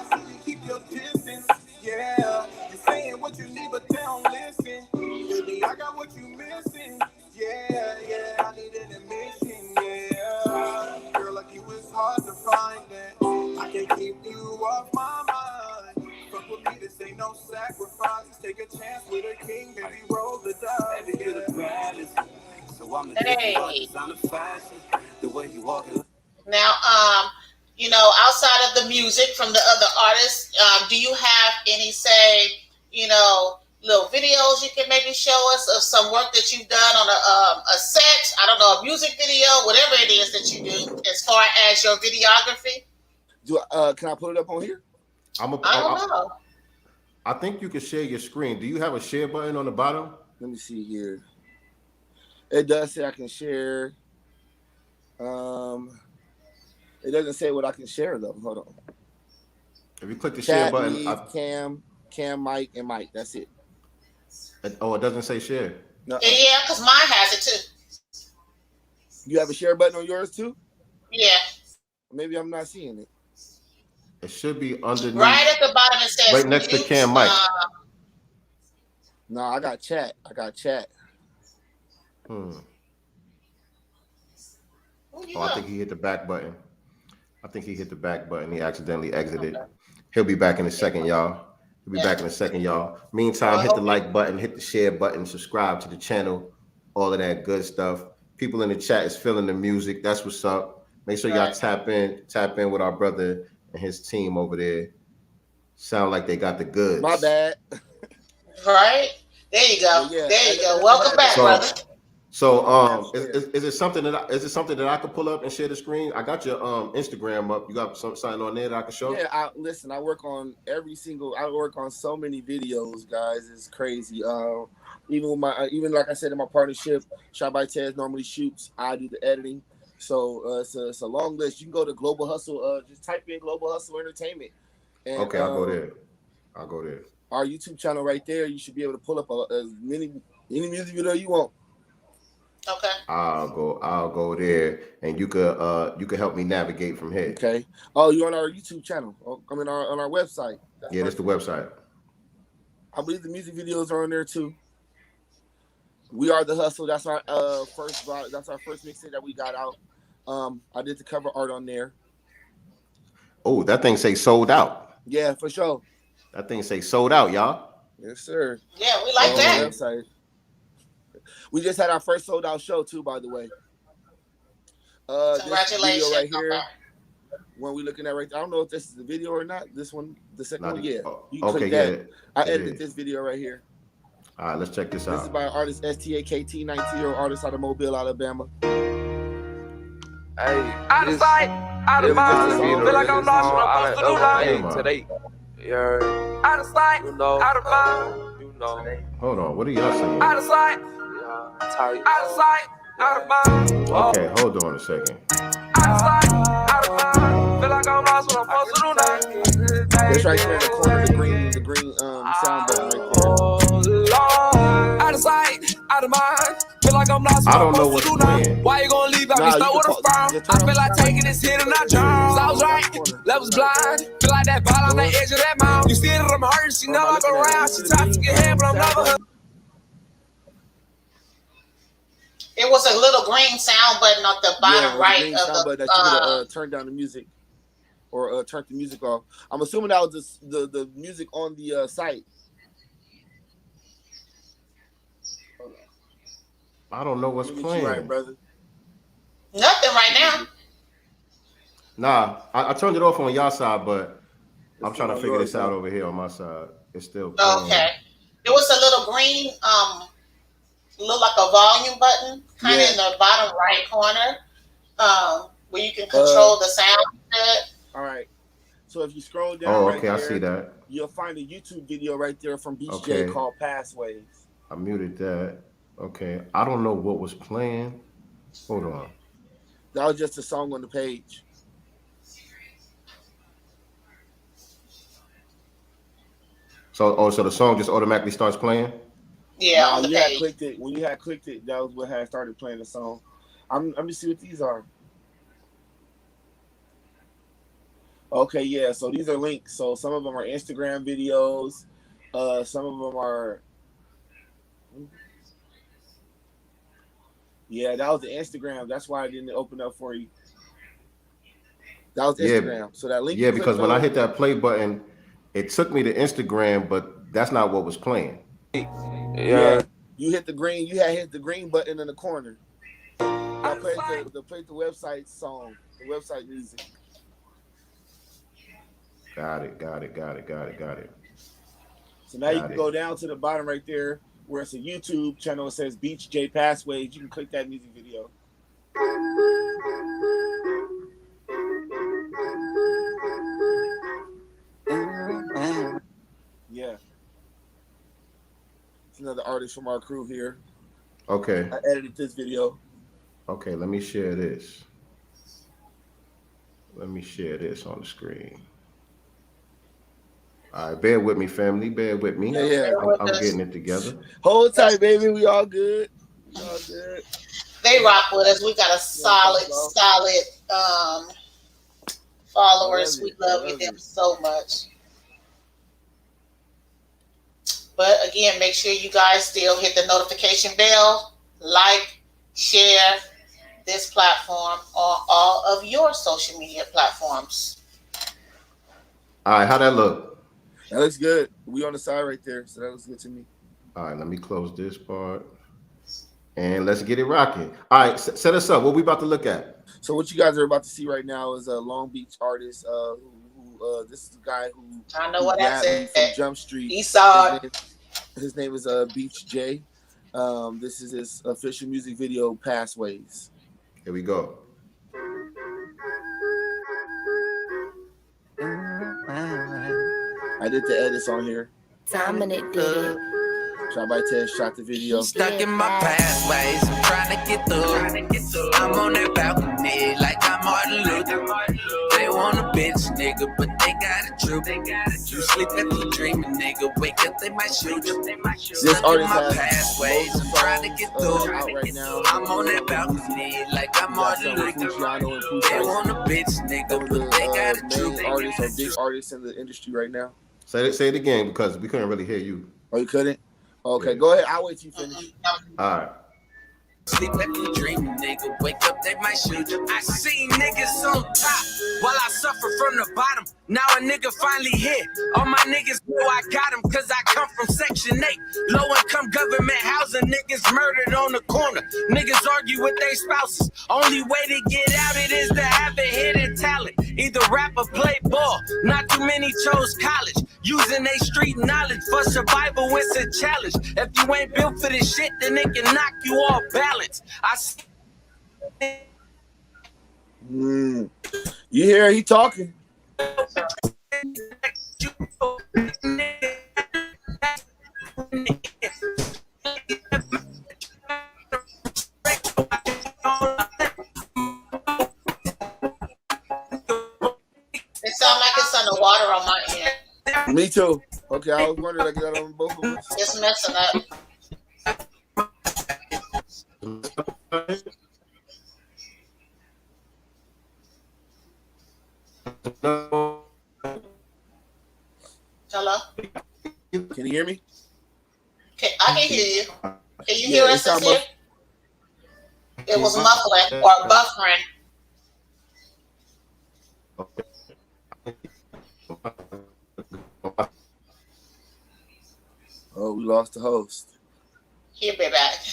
So you keep your distance, yeah. You saying what you need, but they don't listen. Baby, I got what you missing, yeah. I need an admission, yeah. Girl, like you, it's hard to find it. I can't keep you off my mind. Fuck with me, this ain't no sacrifice. Take a chance with a king, baby, roll the dice. baby, you're the baddest. So I'm designer fashion. The way you walking. Now, outside of the music from the other artists, do you have any, little videos you can maybe show us of some work that you've done on a set? I don't know, a music video, whatever it is that you do as far as your videography? Can I put it up on here? I don't know. I think you can share your screen. Do you have a share button on the bottom? Let me see here. It does say I can share. It doesn't say what I can share though. Hold on. If you click the share button, Cam, Mike, and Mike. That's it. Oh, it doesn't say share. No. Yeah, because mine has it too. You have a share button on yours too? Yeah. Maybe I'm not seeing it. It should be underneath. Right at the bottom it says right next to mute, Cam Mike. No, I got chat. Oh, I think he hit the back button. He accidentally exited. He'll be back in a second, y'all. Meantime, hit the like button, hit the share button, subscribe to the channel, all of that good stuff. People in the chat is feeling the music. That's what's up. Make sure y'all tap in with our brother and his team over there. Sound like they got the goods. My bad. Right? There you go. Yeah, there you go. Welcome back, brother. So is it something that I could pull up and share the screen? I got your Instagram up. You got something on there that I can show? Yeah, I work on so many videos, guys. It's crazy. Even like I said in my partnership, Shot by Tez normally shoots. I do the editing. So it's a long list. You can go to Global Hustle. Just type in Global Hustle Entertainment. And, okay, I'll go there. Our YouTube channel right there. You should be able to pull up as many any music video you want. Okay. I'll go there, and you could help me navigate from here. Okay. Oh, you're on our YouTube channel. On our website. That's the website. I believe the music videos are on there too. We Are the Hustle. That's our first mixtape that we got out. I did the cover art on there. Oh, that thing say sold out. Yeah, for sure. That thing say sold out, y'all. Yes, sir. Yeah, we like that. Website. We just had our first sold out show too, by the way. Congratulations. This video right here. When we looking at right there, I don't know if this is the video or not. This one, the second one, yeah. You can click that. Yeah. I edited this video right here. All right, let's check this out. This is by an artist STAKT, 19-year-old artist out of Mobile, Alabama. Hey, out of sight, out of mind. Feel like I'm lost when I'm supposed to do that. Today, yeah. Out of sight, out of mind. Hold on, what are y'all saying? Out of sight, out of sight, out of mind. Okay, hold on a second. Out of sight, out of mind. Feel like I'm lost when I'm supposed to do that. It's right there in the corner, the green sound button right there. Out of sight, out of mind. Feel like I'm lost. I don't know what's playing. Why you gonna leave? I start with a sperm. I feel like taking this hit and I drown. I was right, love was blind. Feel like that ball on the edge of that mound. You see that I'm hurt, she know I go around. She tries to get head, but I'm never. It was a little green sound button at the bottom right of the. That you could turn down the music or turn the music off. I'm assuming that was the music on the site. I don't know what's playing. Right, brother. Nothing right now. Nah, I turned it off on y'all side, but I'm trying to figure this out over here on my side. It's still playing. Okay. It was a little green, look like a volume button, kind of in the bottom right corner, where you can control the sound. All right. So if you scroll down, okay, I see that. You'll find a YouTube video right there from Beach J called Pathways. I muted that. Okay, I don't know what was playing. Hold on. That was just a song on the page. So the song just automatically starts playing? Yeah, on the you page. had clicked it. When you had clicked it, that was what had started playing the song. Let me see what these are. Okay, yeah. So these are links. So some of them are Instagram videos. Some of them are. Yeah, that was the Instagram. That's why I didn't open up for you. That was Instagram. Yeah. So that link. Yeah, because when I hit that play button, it took me to Instagram, but that's not what was playing. Yeah. You hit the green. You had hit the green button in the corner. I played the website song, the website music. Got it. So now you can go down to the bottom right there where it's a YouTube channel. It says Beach J Pathways. You can click that music video. Yeah. It's another artist from our crew here. Okay. I edited this video. Okay, let me share this. Let me share this on the screen. All right, bear with me, family. Bear with me. Yeah. I'm getting it together. Hold tight, baby. We all good. We all good. They rock with us. We got a solid followers. We love them so much. But again, make sure you guys still hit the notification bell, like, share this platform on all of your social media platforms. All right, how that look? That looks good. We on the side right there, so that looks good to me. All right, let me close this part. And let's get it rocking. All right, set us up. What we about to look at? So what you guys are about to see right now is a Long Beach artist. This is a guy who I know what I said from Jump Street. He saw it. His name is Beach J. This is his official music video, Passways. Here we go. I did the edits on here. Dominic did it. Shot by Ted, shot the video. Stuck in my pathways, I'm trying to get through. I'm on that balcony like I'm Martin Luther. They want a bitch, nigga, but they got a troop. You sleep at the dreaming, nigga. Wake up, they might shoot you. This artist has pathways, I'm trying to get through. out right now. I'm on that balcony like I'm Martin Luther. They want a bitch, nigga, but they got a troop. Main artists or big artists in the industry right now. Say it again because we couldn't really hear you. Oh, you couldn't? Okay, go ahead. I'll wait till you finish. All right. Sleep at the dream, nigga. Wake up, they might shoot you. I see niggas on top while I suffer from the bottom. Now a nigga finally hit. All my niggas know I got him cause I come from Section 8. Low income government housing, niggas murdered on the corner. Niggas argue with their spouses. Only way to get out it is to have a hidden talent. Either rap or play ball. Not too many chose college. Using their street knowledge for survival, it's a challenge. If you ain't built for this shit, then it can knock you off balance. I see. You hear he talking. It sounds like it's underwater on my end. Me too. Okay, I was wondering I got on both of us. It's messing up. Hello? Can you hear me? I can hear you. Can you hear us this here? It was muffling or buffering. Oh, we lost the host. He'll be back.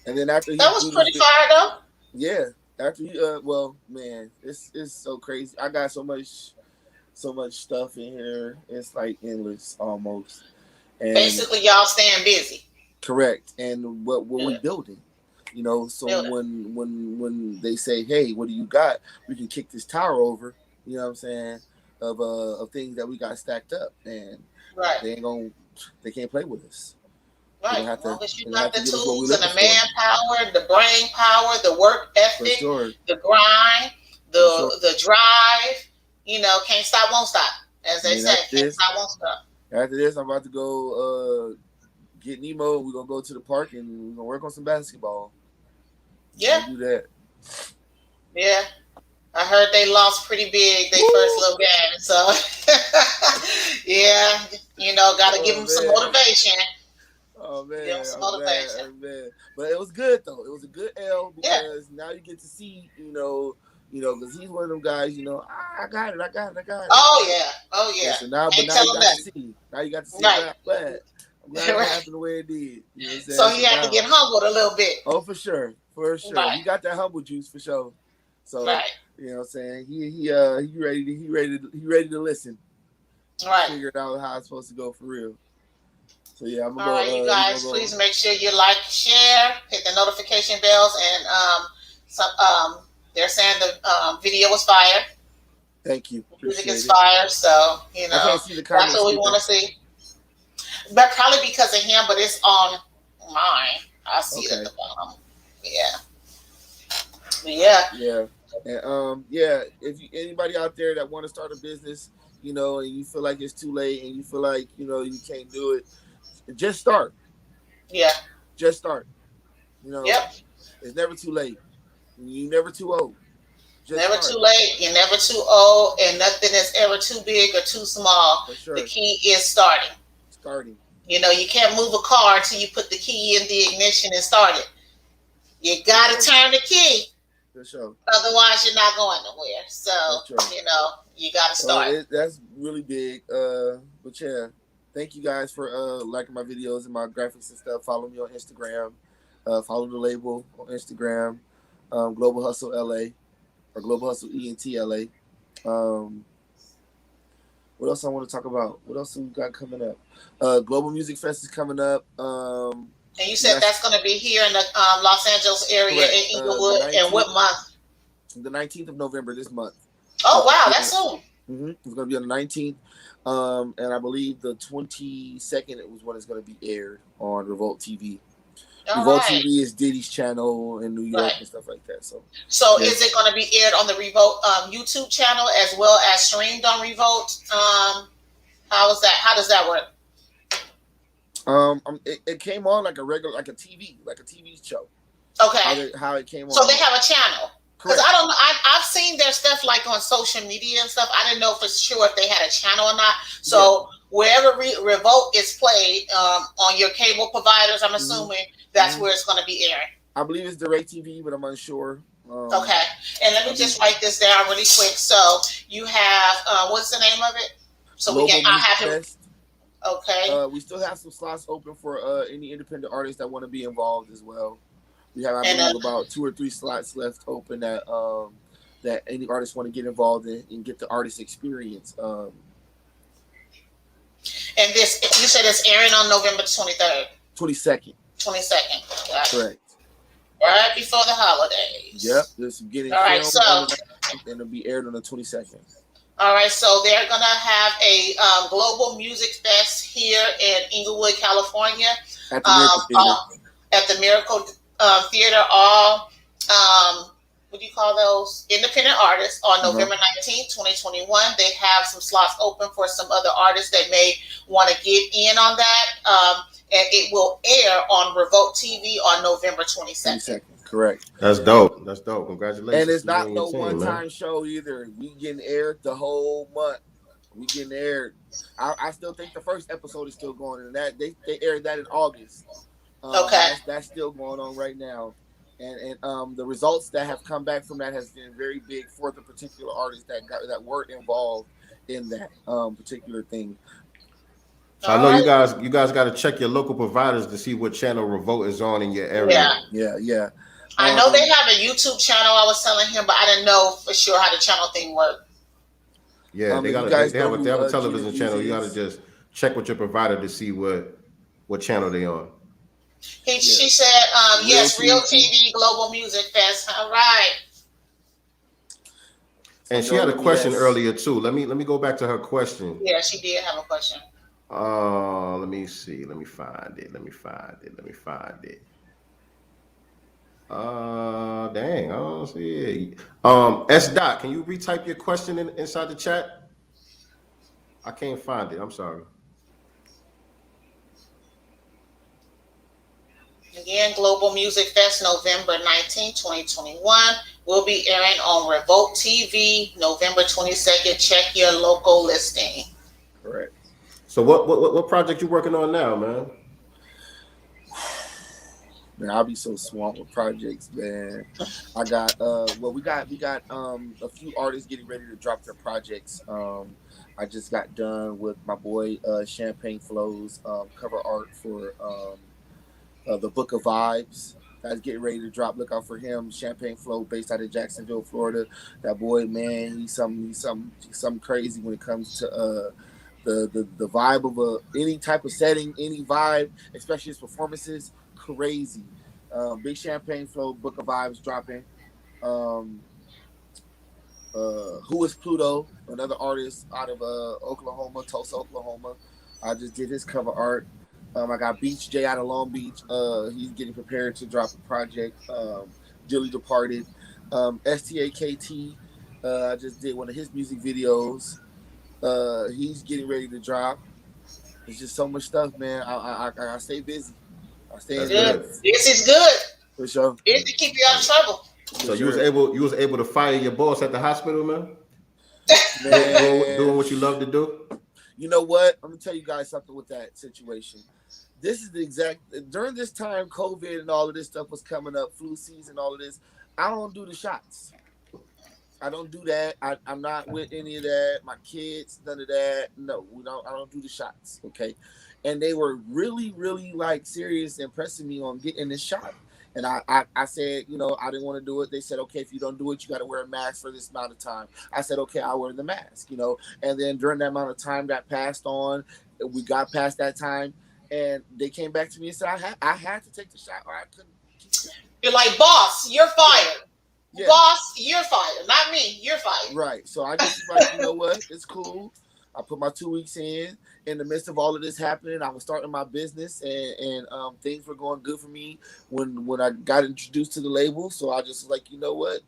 And then after that was pretty fire though. Yeah. After you well, man, it's so crazy. I got so much stuff in here. It's like endless almost. And basically y'all staying busy. Correct. And what we building. You know, so when they say, hey, what do you got? We can kick this tower over, you know what I'm saying, of things that we got stacked up, and they can't play with us. Right. As long as you got the tools and the manpower, the brain power, the work ethic, the grind, the drive, you know, can't stop, won't stop. As they say, can't stop, won't stop. After this, I'm about to go get Nemo. We're gonna go to the park and we're gonna work on some basketball. Yeah. Do that. Yeah. I heard they lost pretty big their first little game. So yeah, you know, gotta give them some motivation. Oh man, give them some motivation. Man. But it was good though. It was a good L because now you get to see, you know, because he's one of them guys, you know, I got it. Oh yeah. So now you got to see. Now you got to see. Right. I'm glad it happened the way it did. You know what I'm saying? So he had to get humbled a little bit. Oh, for sure. Right. He got that humble juice for sure. So you know what I'm saying? He ready to listen. Right. Figured out how it's supposed to go for real. So yeah, I'm gonna go. All right, you guys, please make sure you like, share, hit the notification bells, and they're saying the video was fire. Thank you. The music is fire, so you know that's what we want to see. But probably because of him, but it's on mine. I see it at the bottom. Yeah. And if anybody out there that want to start a business, you know, and you feel like it's too late, and you feel like, you know, you can't do it, just start. Yeah. Just start. You know, Yep. it's never too late. You're never too old. Just Never start. too late. You're never too old, and nothing is ever too big or too small. For sure. The key is starting. Starting. You know, you can't move a car until you put the key in the ignition and start it. You got to turn the key. For sure. Otherwise, you're not going nowhere. So, you know, you got to start. That's really big. But yeah, thank you guys for liking my videos and my graphics and stuff. Follow me on Instagram. Follow the label on Instagram, Global Hustle LA or Global Hustle ENT LA. What else I want to talk about? What else we got coming up? Global Music Fest is coming up. And you said that's going to be here in the Los Angeles area in Inglewood. And what month? The 19th of November this month. Oh, wow. That's soon. Mm-hmm. It's going to be on the 19th. And I believe the 22nd it was when it's going to be aired on Revolt TV. Revolt TV is Diddy's channel in New York and stuff like that. So is it going to be aired on the Revolt YouTube channel as well as streamed on Revolt? How is that? How does that work? It came on like a regular, like a TV show. Okay. How it came on. So they have a channel. Because I don't know, I've seen their stuff like on social media and stuff. I didn't know for sure if they had a channel or not. So wherever Revolt is played on your cable providers, I'm assuming that's where it's going to be airing. I believe it's DirecTV, but I'm unsure. Okay, and let me just write this down really quick. So you have what's the name of it? So Global I have it. Okay. We still have some slots open for any independent artists that want to be involved as well. We have, I believe, about 2 or 3 slots left open that that any artists want to get involved in and get the artist experience. And this, you said it's airing on November 23rd. 22nd. 22nd. Correct. Right before the holidays. Yep. This getting all right. So and it'll be aired on the 22nd. All right. So they're gonna have a global music fest here in Inglewood, California. At the Miracle Theater. At the Miracle Theater, all what do you call those? Independent artists on November 19th, 2021. They have some slots open for some other artists that may want to get in on that. And it will air on Revolt TV on November 22nd. Correct. That's dope. That's dope. Congratulations. And it's not no one-time show either. We getting aired the whole month. We getting aired. I still think the first episode is still going, and that they aired that in August. Okay. That's still going on right now. And the results that have come back from that has been very big for the particular artists that were involved in that particular thing. So I know you guys got to check your local providers to see what channel Revolt is on in your area. Yeah. I know they have a YouTube channel. I was telling him, but I didn't know for sure how the channel thing worked. Yeah, they have a television channel. You got to just check with your provider to see what channel they on. She said, yes, Real TV Global Music Fest. All right. And she had a question earlier too. Let me go back to her question. Yeah, she did have a question. Let me see. Let me find it. Dang, I don't see it. S. Dot, can you retype your question inside the chat? I can't find it. I'm sorry. Again, Global Music Fest, November 19, 2021. Will be airing on Revolt TV, November 22nd. Check your local listing. Correct. So what project you working on now, man? Man, I'll be so swamped with projects, man. I got we got a few artists getting ready to drop their projects. I just got done with my boy Champagne Flow's cover art for the Book of Vibes. That's getting ready to drop. Look out for him. Champagne Flow, based out of Jacksonville, Florida. That boy, man, he's something crazy when it comes to the vibe of any type of setting, any vibe, especially his performances. Crazy. Big Champagne Flow, Book of Vibes dropping. Who is Pluto? Another artist out of Oklahoma, Tulsa, Oklahoma. I just did his cover art. I got Beach J out of Long Beach. He's getting prepared to drop a project. Dearly Departed. STAKT. I just did one of his music videos. He's getting ready to drop. It's just so much stuff, man. I stay busy. I stay That's in Good. good. business This is good. for sure. This to keep you out of trouble. So For sure, you was able to fire your boss at the hospital, man. Doing man. what you love to do. You know what? I'm gonna tell you guys something with that situation. This is the exact during this time, COVID and all of this stuff was coming up, flu season, all of this. I don't do the shots. I don't do that. I'm not with any of that. My kids, none of that. No, we don't. I don't do the shots. Okay, and they were really, really like serious and pressing me on getting this shot. And I said, you know, I didn't want to do it. They said, okay, if you don't do it, you got to wear a mask for this amount of time. I said, okay, I'll wear the mask. You know, and then during that amount of time that passed on, we got past that time, and they came back to me and said, I had to take the shot, or I couldn't keep it. You're like, boss, you're fired. Yeah. Boss, you're fired. Not me. You're fired. Right. So I just was like, you know what? It's cool. I put my 2 weeks in. In the midst of all of this happening, I was starting my business, and things were going good for me when I got introduced to the label. So I just was like, you know what?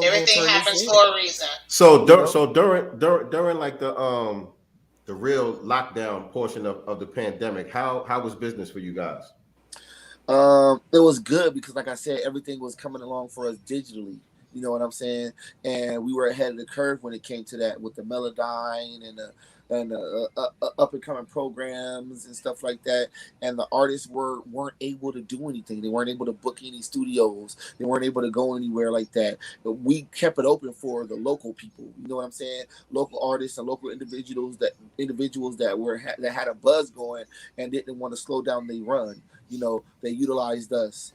Everything happens for a reason. So during like the real lockdown portion of the pandemic, how was business for you guys? It was good because, like I said, everything was coming along for us digitally. You know what I'm saying? And we were ahead of the curve when it came to that with the Melodyne and the up and coming programs and stuff like that. And the artists weren't able to do anything. They weren't able to book any studios. They weren't able to go anywhere like that. But we kept it open for the local people. You know what I'm saying? Local artists and local individuals that had a buzz going and didn't want to slow down their run. You know, they utilized us.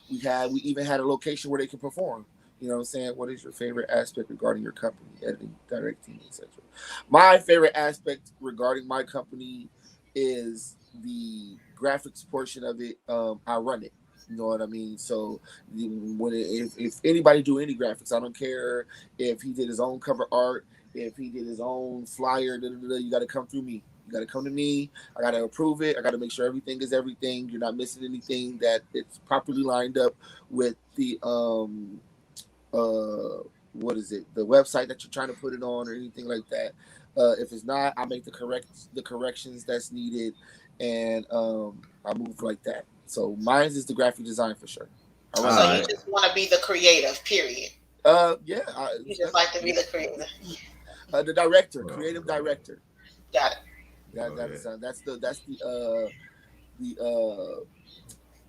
We even had a location where they could perform. You know what I'm saying? What is your favorite aspect regarding your company, editing, directing, etc.? My favorite aspect regarding my company is the graphics portion of it. I run it. You know what I mean? So if anybody do any graphics, I don't care if he did his own cover art, if he did his own flyer, you got to come through me. You got to come to me. I got to approve it. I got to make sure everything is everything. You're not missing anything, that it's properly lined up with the what is it, the website that you're trying to put it on or anything like that. If it's not, I make the corrections that's needed, and I move like that. So mine is the graphic design for sure. So you just want to be the creative, period. Yeah. You just like to be the creative. The director, creative director. Got it. That's the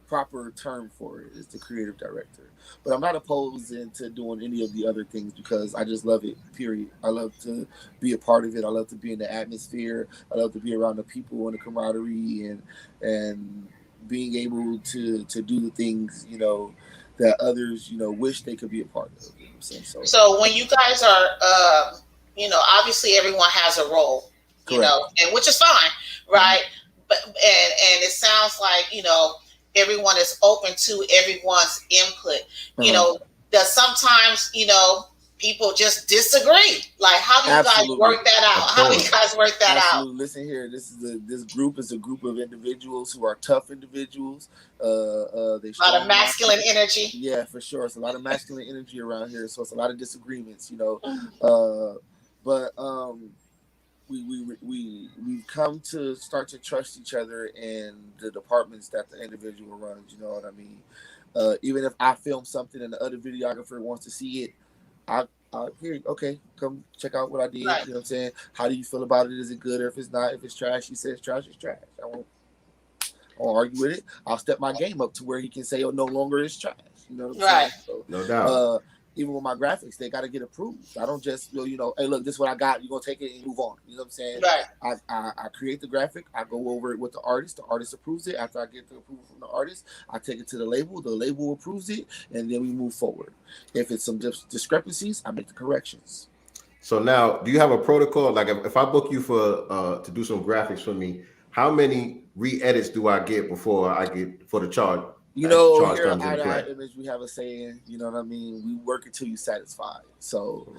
proper term for it, is the creative director. But I'm not opposed into doing any of the other things because I just love it, period. I love to be a part of it. I love to be in the atmosphere. I love to be around the people and the camaraderie and being able to do the things, you know, that others, you know, wish they could be a part of. You know what I'm saying? So when you guys are, you know, obviously everyone has a role, you Correct. know, and which is fine, right? But and it sounds like, you know, everyone is open to everyone's input. You know, that sometimes, you know, people just disagree. Like, how do you guys work that out? How do you guys work that out? Listen here, this group is a group of individuals who are tough individuals. They a lot of masculine energy. Yeah, for sure. It's a lot of masculine energy around here, so it's a lot of disagreements, you know. But we've come to start to trust each other in the departments that the individual runs. You know what I mean? Even if I film something and the other videographer wants to see it, I'll hear, okay, come check out what I did. Right. You know what I'm saying? How do you feel about it? Is it good? Or if it's not, if it's trash, he says trash is trash. I won't argue with it. I'll step my game up to where he can say, oh, no longer is trash. You know what I'm saying? So, no doubt. Even with my graphics, they got to get approved. I don't just, you know, hey, look, this is what I got. You're going to take it and move on. You know what I'm saying? Right. I create the graphic. I go over it with the artist. The artist approves it. After I get the approval from the artist, I take it to the label. The label approves it, and then we move forward. If it's some discrepancies, I make the corrections. So now, do you have a protocol? Like, if I book you for to do some graphics for me, how many re-edits do I get before I get for the charge? You know, here at Image, we have a saying, you know what I mean? We work until you're satisfied. So,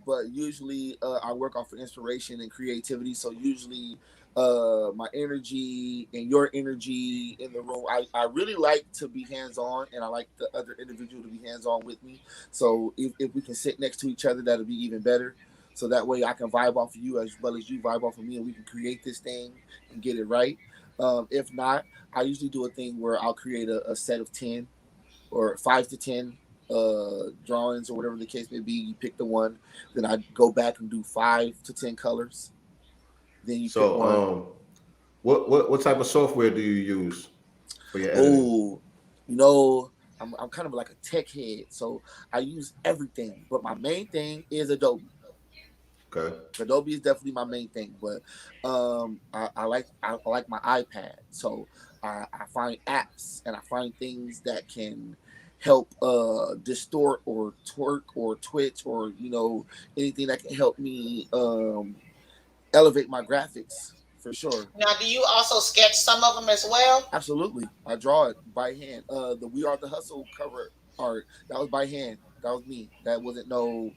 but usually I work off of inspiration and creativity. So usually my energy and your energy in the room, I really like to be hands-on, and I like the other individual to be hands-on with me. So if we can sit next to each other, that'll be even better. so that way I can vibe off of you as well as you vibe off of me, and we can create this thing and get it right. If not, I usually do a thing where I'll create a set of 10 or 5 to 10 drawings or whatever the case may be. You pick the one, then I go back and do 5 to 10 colors. Then you pick one. So, what type of software do you use for your editing? Oh, you know, I'm kind of like a tech head, so I use everything. But my main thing is Adobe. Okay. Adobe is definitely my main thing, but I like my iPad, so I find apps and I find things that can help distort or twerk or twitch or anything that can help me elevate my graphics for sure. Now, do you also sketch some of them as well? Absolutely, I draw it by hand. The We Are the Hustle cover art, that was by hand. That was me. That wasn't no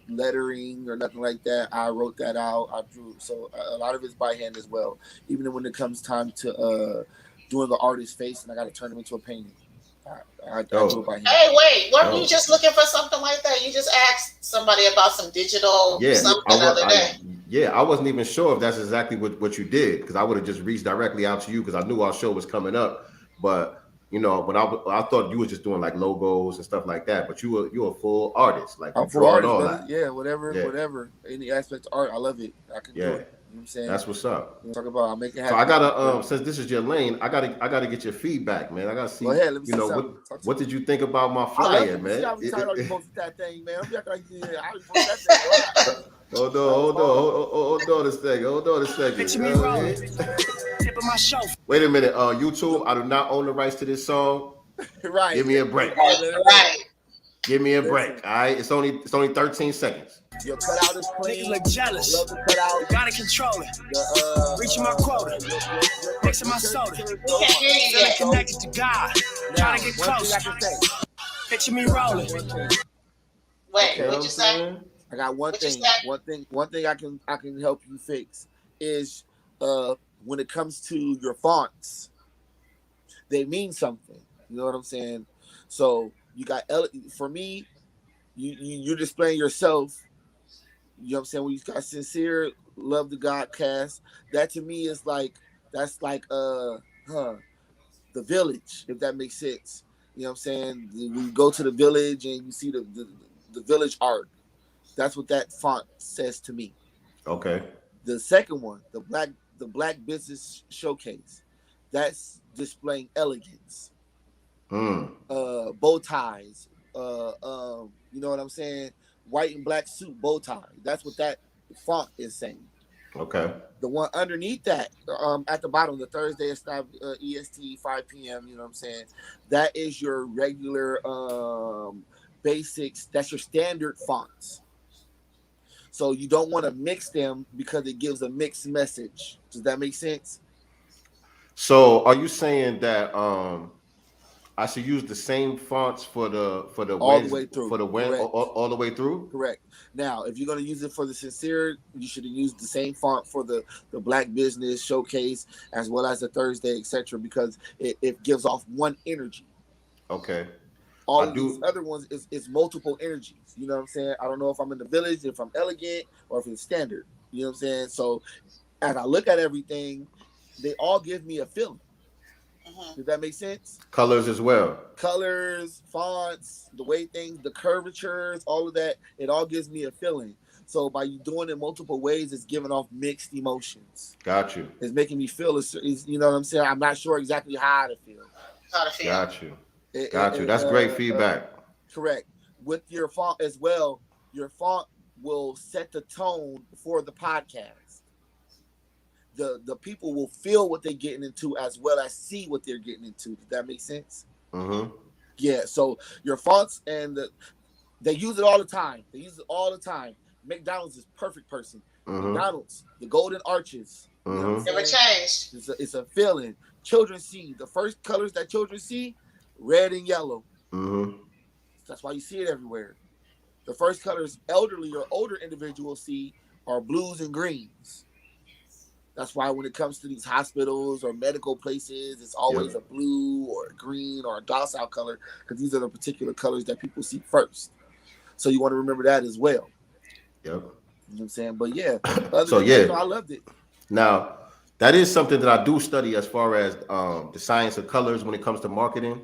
lettering or nothing like that. I wrote that out. I drew. So a lot of it's by hand as well. Even when it comes time to doing the artist's face, and I got to turn them into a painting. I do it by hand. Hey, wait, weren't you just looking for something like that? You just asked somebody about some digital something the other day. I wasn't even sure if that's exactly what you did, because I would have just reached directly out to you because I knew our show was coming up. But when I thought you were just doing like logos and stuff like that, but you're a full artist. Like, I'm full artist, brother. Yeah, whatever. Any aspect of art, I love it. I can do it. You know what I'm saying? That's what's up. Talk about I'll make it happen. So I gotta since this is your lane, I gotta get your feedback, man. I gotta see. Go ahead, let me see what did you think about my flyer, man? I was tired of posting that thing, man. I'm like, I was posting that thing. Hold on a second. Picture me rolling. Tip of my show. Wait a minute, YouTube. I do not own the rights to this song. Right. Give me a break. Right. Give me a break. All right. It's only 13 seconds. Your cutout is clean. Niggas look jealous. Love the cutout. Gotta control it. Reaching my quota. Mixing my soda. Feeling connected to God. Trying to get close. Picture me rolling. Wait, what'd you say? I got one thing. One thing I can help you fix is when it comes to your fonts, they mean something. You know what I'm saying? So you got for me, you're displaying yourself. You know what I'm saying? When you got sincere, love the God cast, that to me is that's like the village, if that makes sense. You know what I'm saying? When you go to the village and you see the village art, that's what that font says to me. Okay. The second one, the black business showcase, that's displaying elegance. Bow ties, you know what I'm saying? White and black suit, bow tie. That's what that font is saying. Okay. The one underneath that, at the bottom, the Thursday EST 5 p.m. You know what I'm saying? That is your regular basics. That's your standard fonts. So you don't want to mix them because it gives a mixed message. Does that make sense? So are you saying that I should use the same fonts for the all the way through all the way through? Correct. Now, if you're going to use it for the sincere, you should use the same font for the Black Business Showcase as well as the Thursday, etc., because it gives off one energy. Okay. All of these other ones is multiple energies. You know what I'm saying? I don't know if I'm in the village, if I'm elegant, or if it's standard. You know what I'm saying? So as I look at everything, they all give me a feeling. Does that make sense? Colors as well. Colors, fonts, the way things, the curvatures, all of that, it all gives me a feeling. So by you doing it multiple ways, it's giving off mixed emotions. Got you. It's making me feel, you know what I'm saying? I'm not sure exactly how to feel. Got you. Got you. That's great feedback. Correct. With your font as well, your font will set the tone for the podcast. The people will feel what they're getting into as well as see what they're getting into. Does that make sense? Mm-hmm. Yeah. So your fonts they use it all the time. They use it all the time. McDonald's is perfect person. McDonald's, the golden arches. You know what I'm Never changed. It's a feeling. Children see the first colors that children see, red and yellow. That's why you see it everywhere. The first colors elderly or older individuals see are blues and greens. That's why when it comes to these hospitals or medical places, it's always a blue or a green or a docile color, because these are the particular colors that people see first. So you want to remember that as well. Yep. You know what I'm saying? But yeah, other So than yeah, that, no, I loved it. now that is something that I do study as far as the science of colors when it comes to marketing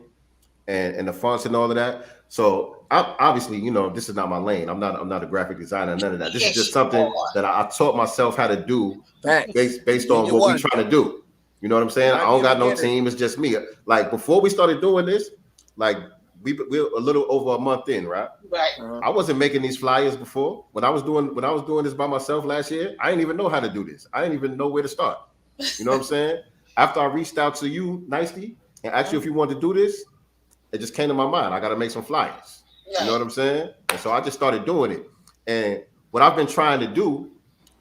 and the fonts and all of that. So I obviously, this is not my lane. I'm not a graphic designer, none of that. This is just Yes, you something are. that I taught myself how to do Facts. based on Union what we one. trying to do. You know what I'm saying? It I might be don't a got no beginner. team. It's just me. Like before we started doing this, like we're a little over a month in, right? Right. I wasn't making these flyers before. When I was doing this by myself last year, I didn't even know how to do this. I didn't even know where to start. You know what I'm saying? After I reached out to you nicely and asked you if you wanted to do this, it just came to my mind. I got to make some flyers. You know what I'm saying? And so I just started doing it. And what I've been trying to do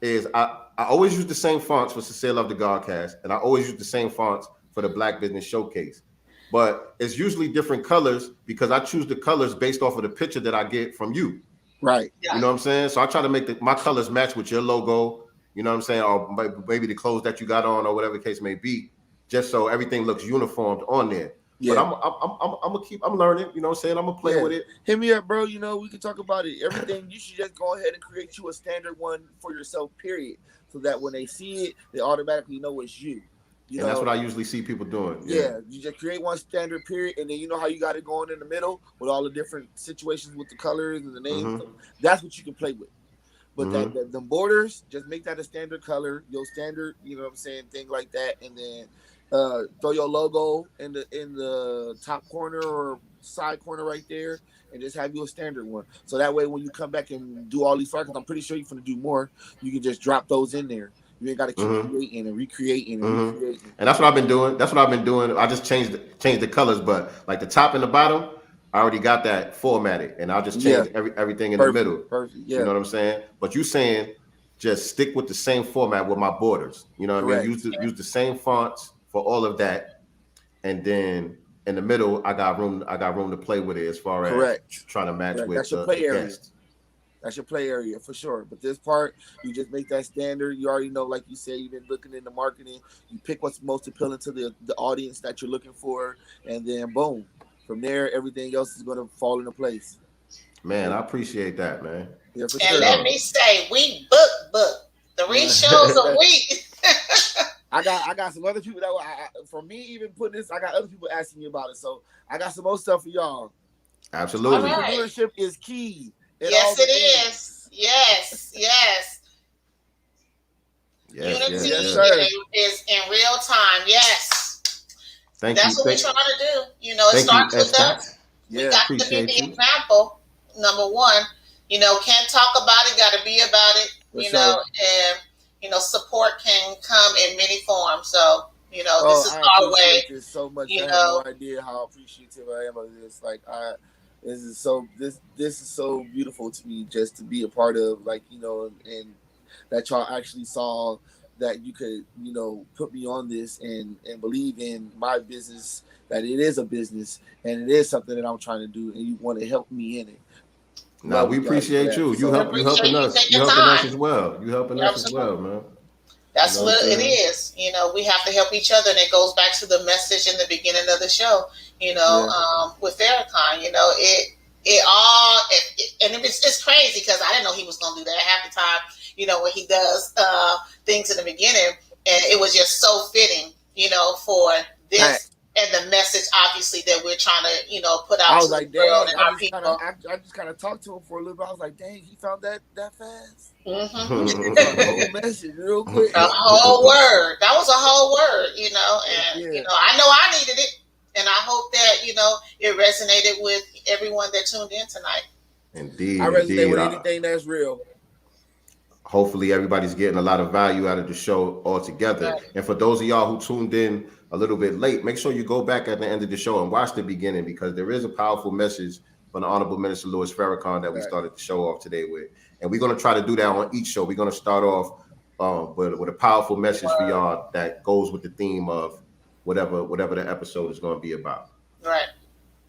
is I always use the same fonts for Cecile of the Godcast, and I always use the same fonts for the Black Business Showcase. But it's usually different colors because I choose the colors based off of the picture that I get from you. Right. You know what I'm saying? So I try to make my colors match with your logo, you know what I'm saying? Or maybe the clothes that you got on or whatever the case may be, just so everything looks uniformed on there. Yeah. But I'm learning, you know what I'm saying? I'm gonna play with it. Hit me up, bro. We can talk about it. Everything, you should just go ahead and create you a standard one for yourself, period. So that when they see it, they automatically know it's you. And that's what I usually see people doing. Yeah, you just create one standard period, and then you know how you got it going in the middle with all the different situations with the colors and the names. Mm-hmm. So that's what you can play with. But Mm-hmm. the borders, just make that a standard color, your standard, you know what I'm saying, thing like that, and then throw your logo in the top corner or side corner right there, and just have you a standard one. So that way, when you come back and do all these flyers, I'm pretty sure you're gonna do more. You can just drop those in there. You ain't got to keep creating and recreating and recreating. And that's what I've been doing. I just changed the colors, but like the top and the bottom, I already got that formatted, and I'll just change everything in the middle. Perfect. Yeah. You know what I'm saying? But you saying just stick with the same format with my borders. You know what I mean? Use the same fonts for all of that, and then in the middle, I got room to play with it as far as trying to match with the guests. That's your play area for sure. But this part, you just make that standard. You already know, like you said, you've been looking into marketing. You pick what's most appealing to the audience that you're looking for, and then boom. From there, everything else is going to fall into place. Man, I appreciate that, man. Yeah, for and sure. let me say, we book 3 shows a week. I got some other people that for me even putting this, I got other people asking me about it. So I got some more stuff for y'all. Absolutely. Entrepreneurship is key. Yes, it is. Yes. Unity is in real time. Yes. That's what we're trying to do. It starts with us. We got to be the example. Number one, can't talk about it, got to be about it. And support can come in many forms. So this is our way. This so much. I have no idea how appreciative I am of this. This is so beautiful to me just to be a part of, and that y'all actually saw that you could, put me on this and believe in my business, that it is a business and it is something that I'm trying to do, and you want to help me in it. No, we appreciate you. You helping us. You helping us as well. You helping us as well, man. That's what it is. We have to help each other, and it goes back to the message in the beginning of the show. With Farrakhan, it's crazy because I didn't know he was going to do that half the time. When he does things in the beginning, and it was just so fitting, for this. And the message, obviously, that we're trying to, put out to the world and our people. I just kind of talked to him for a little bit. I was like, dang, he found that fast. Mm-hmm. The whole message real quick. A whole word. That was a whole word, and, I know I needed it. And I hope that, it resonated with everyone that tuned in tonight. Indeed. I resonate with anything that's real. Hopefully everybody's getting a lot of value out of the show altogether. Right. And for those of y'all who tuned in a little bit late, make sure you go back at the end of the show and watch the beginning, because there is a powerful message from the Honorable Minister Louis Farrakhan that we started the show off today with. And we're going to try to do that on each show. We're going to start off with a powerful message for y'all that goes with the theme of whatever the episode is going to be about. Right.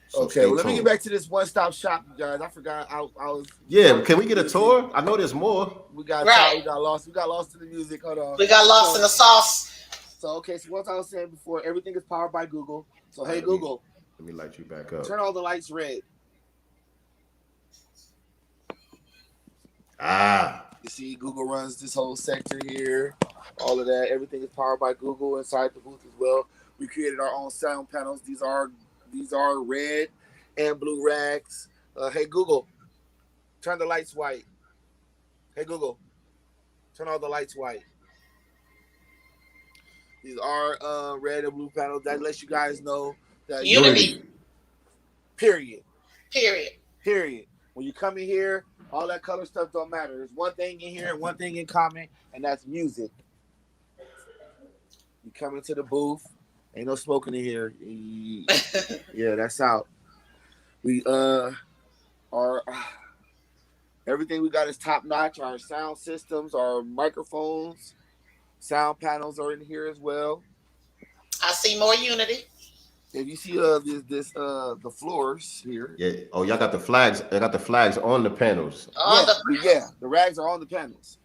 So okay, well, let me get back to this one-stop shop, guys. I forgot I was. Yeah, can we get a tour? I know there's more. We got lost. We got lost in the music. Hold on. We got lost in the sauce. So so what I was saying before, everything is powered by Google. So hey, Google. Let me light you back up. Turn all the lights red. You see, Google runs this whole sector here. All of that, everything is powered by Google inside the booth as well. We created our own sound panels. These are red and blue racks. Hey Google, turn the lights white. Hey Google, turn all the lights white. These are red and blue panels. That lets you guys know that Unity. Period. Period. When you come in here, all that color stuff don't matter. There's one thing in here and one thing in common, and that's music. You come into the booth, ain't no smoking in here. Yeah, that's out. We everything we got is top notch. Our sound systems, our microphones, sound panels are in here as well. I see more Unity. If you see the floors here. Yeah. Oh, y'all got the flags. They got the flags on the panels. The rags are on the panels.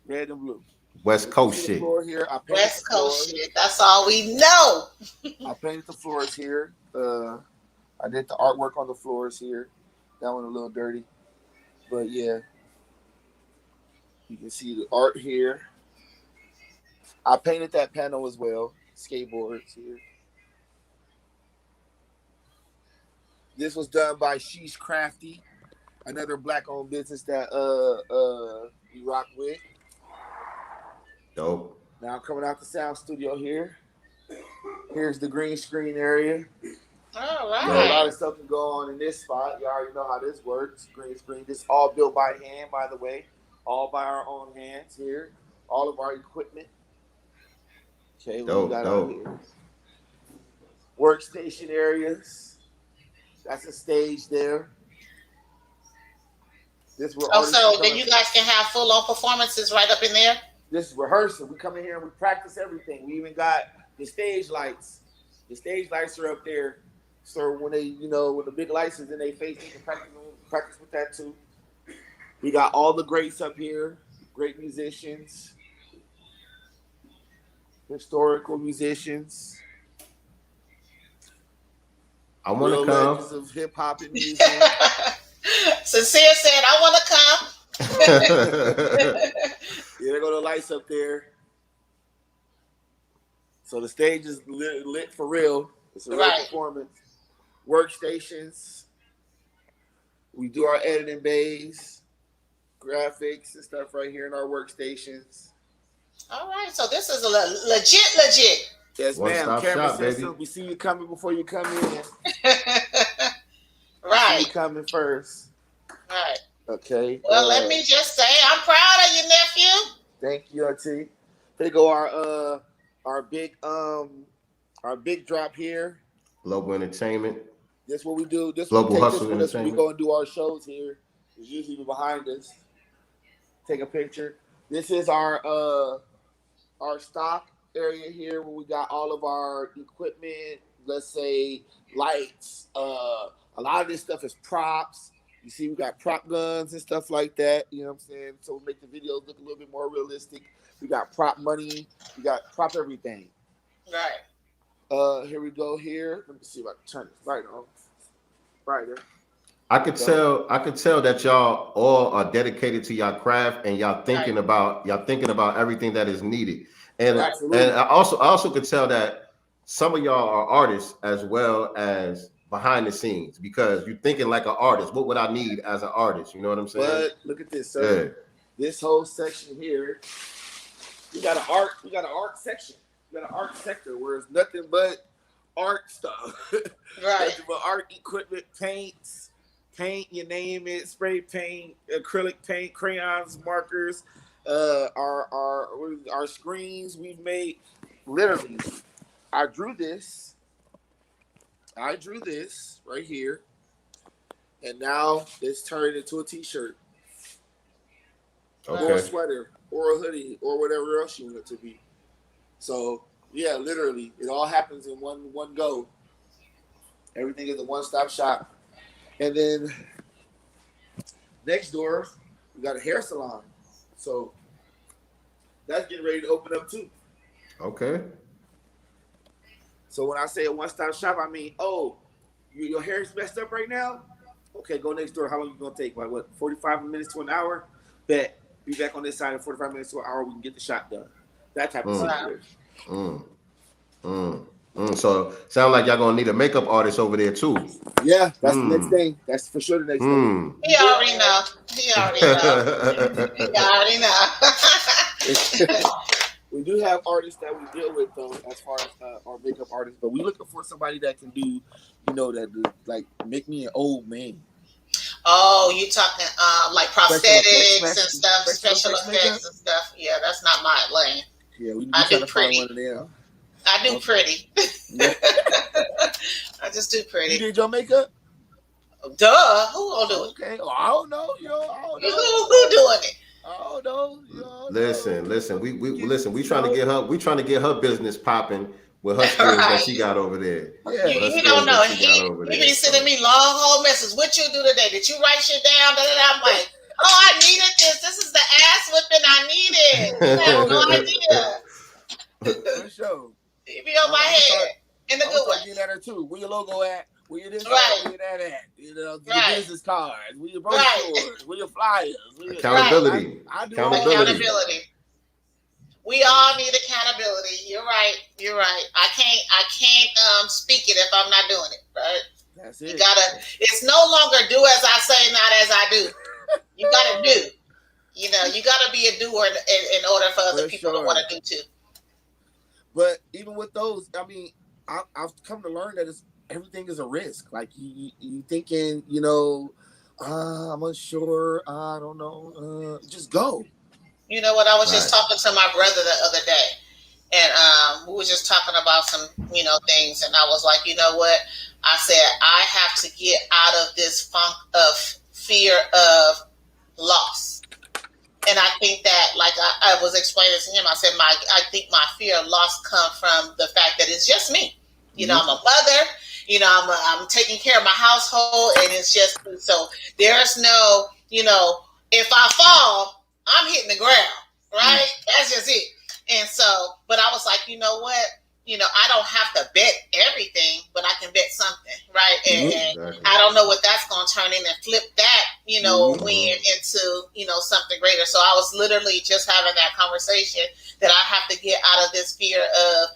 Red and blue. West Coast shit. Here, West Coast shit. That's all we know. I painted the floors here. I did the artwork on the floors here. That one a little dirty, but yeah, you can see the art here. I painted that panel as well. Skateboards here. This was done by Sheesh Crafty, another black-owned business that we rock with. Dope. Now coming out the sound studio here. Here's the green screen area. All right. A lot of stuff can go on in this spot. You already know how this works. Green screen. This is all built by hand, by the way. All by our own hands here. All of our equipment. Okay, what we got out here? Workstation areas. That's a stage there. So then you guys can have full-on performances right up in there? This is rehearsal. We come in here and we practice everything. We even got the stage lights. The stage lights are up there. So when they, when the big lights is in their face, you can practice with that too. We got all the greats up here, great musicians, historical musicians. I want to come. Legends of hip hop and music. Sincere said, "I want to come." Yeah, there go the lights up there. So the stage is lit for real. It's a real performance. Workstations. We do our editing bays, graphics and stuff right here in our workstations. All right, so this is a legit. Yes, ma'am. Camera system. Baby. We see you coming before you come in. Right. See you coming first. Right. Okay. Well, let me just say, I'm proud of you, nephew. Thank you, Auntie. There go our big drop here. Global Entertainment. This is what we do. This Global Hustle Entertainment. This we go and do our shows here. It's usually behind us. Take a picture. This is our stock area here where we got all of our equipment. Let's say lights. A lot of this stuff is props. You see, we got prop guns and stuff like that. You know what I'm saying? So we make the videos look a little bit more realistic. We got prop money. We got prop everything. Right. Here we go here. Let me see if I can turn this light on. Right there. I could tell that y'all all are dedicated to y'all craft and y'all thinking about everything that is needed. And I also could tell that some of y'all are artists as well as behind the scenes, because you're thinking like an artist. What would I need as an artist? You know what I'm saying? But look at this, sir. Yeah. This whole section here, we got an art section. We got an art sector where it's nothing but art stuff. Right. Nothing but art equipment, paint, you name it, spray paint, acrylic paint, crayons, markers, our screens we've made. Literally, I drew this right here, and now it's turned into a t-shirt, or a sweater, or a hoodie, or whatever else you want it to be. So yeah, literally, it all happens in one go. Everything is a one-stop shop. And then next door, we got a hair salon. So that's getting ready to open up too. Okay. So when I say a one-stop shop, I mean, your hair is messed up right now? Okay, go next door. How long you gonna take? Like what? 45 minutes to an hour. Bet. Be back on this side in 45 minutes to an hour. We can get the shot done. That type of Mm, Wow. situation. mm, So sound like y'all gonna need a makeup artist over there too. Yeah, that's the next Hmm. thing. That's for sure the next thing. Hmm. He already know. He already know. He already know. We do have artists that we deal with though, as far as our makeup artists, but we looking for somebody that can do, like make me an old man. Oh, you talking like prosthetics and stuff, special effects makeup. effects and stuff. Yeah, that's not my lane. Yeah, we I trying do to find one pretty. of them. I do pretty. Yeah. I just do You pretty. did your makeup? Duh. Who gonna do it? Okay. Oh, I don't know. I don't know. Who doing it? I don't know. Listen. We trying to get her. We trying to get her business popping with her skills that she Right. got over there. Yeah. You, Her you skills don't know. that she got over He there. be sending me long whole messages. What you do today? Did you write shit down? Da, da, da. I'm like, oh, I needed this. This is the ass whipping I needed. You have no idea. For sure. He be on my head in a I'm good start way. getting at her too. Where your logo at? Where your this Right. at? Where that at? Your Right. business cards, where your Right. brochures, where your flyers. Accountability. I do all that. Accountability. We all need accountability. You're right. You're right. I can't speak it if I'm not doing it. Right. That's it. You gotta. It's no longer do as I say, not as I do. You gotta do. You know, you gotta be a doer in order for other people to want to do too. But even with those, I mean, I've come to learn that everything is a risk. Like you thinking, I'm unsure. I don't know. Just go. You know what? I was just talking to my brother the other day, and we were just talking about some, things, and I was like, you know what? I said I have to get out of this funk of fear of loss. And I think that, like I was explaining to him, I said, I think my fear of loss comes from the fact that it's just me. I'm a mother. I'm taking care of my household, and it's just so there's no, if I fall, I'm hitting the ground, right? That's just it. And so, but I was like, you know what? I don't have to bet everything, but I can bet something, right? And I don't know what that's going to turn in and flip that, win into, something greater. So I was literally just having that conversation that I have to get out of this fear of,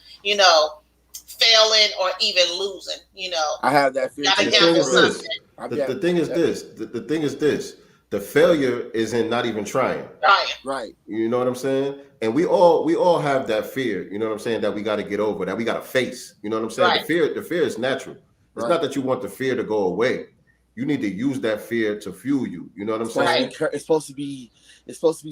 failing or even losing, I have that fear. The thing is this. The failure is in not even trying. Right. You know what I'm saying? And we all have that fear, you know what I'm saying, that we got to get over, that we got to face. You know what I'm saying? Right. The fear is natural. It's not that you want the fear to go away. You need to use that fear to fuel you. You know what I'm saying? It's supposed to be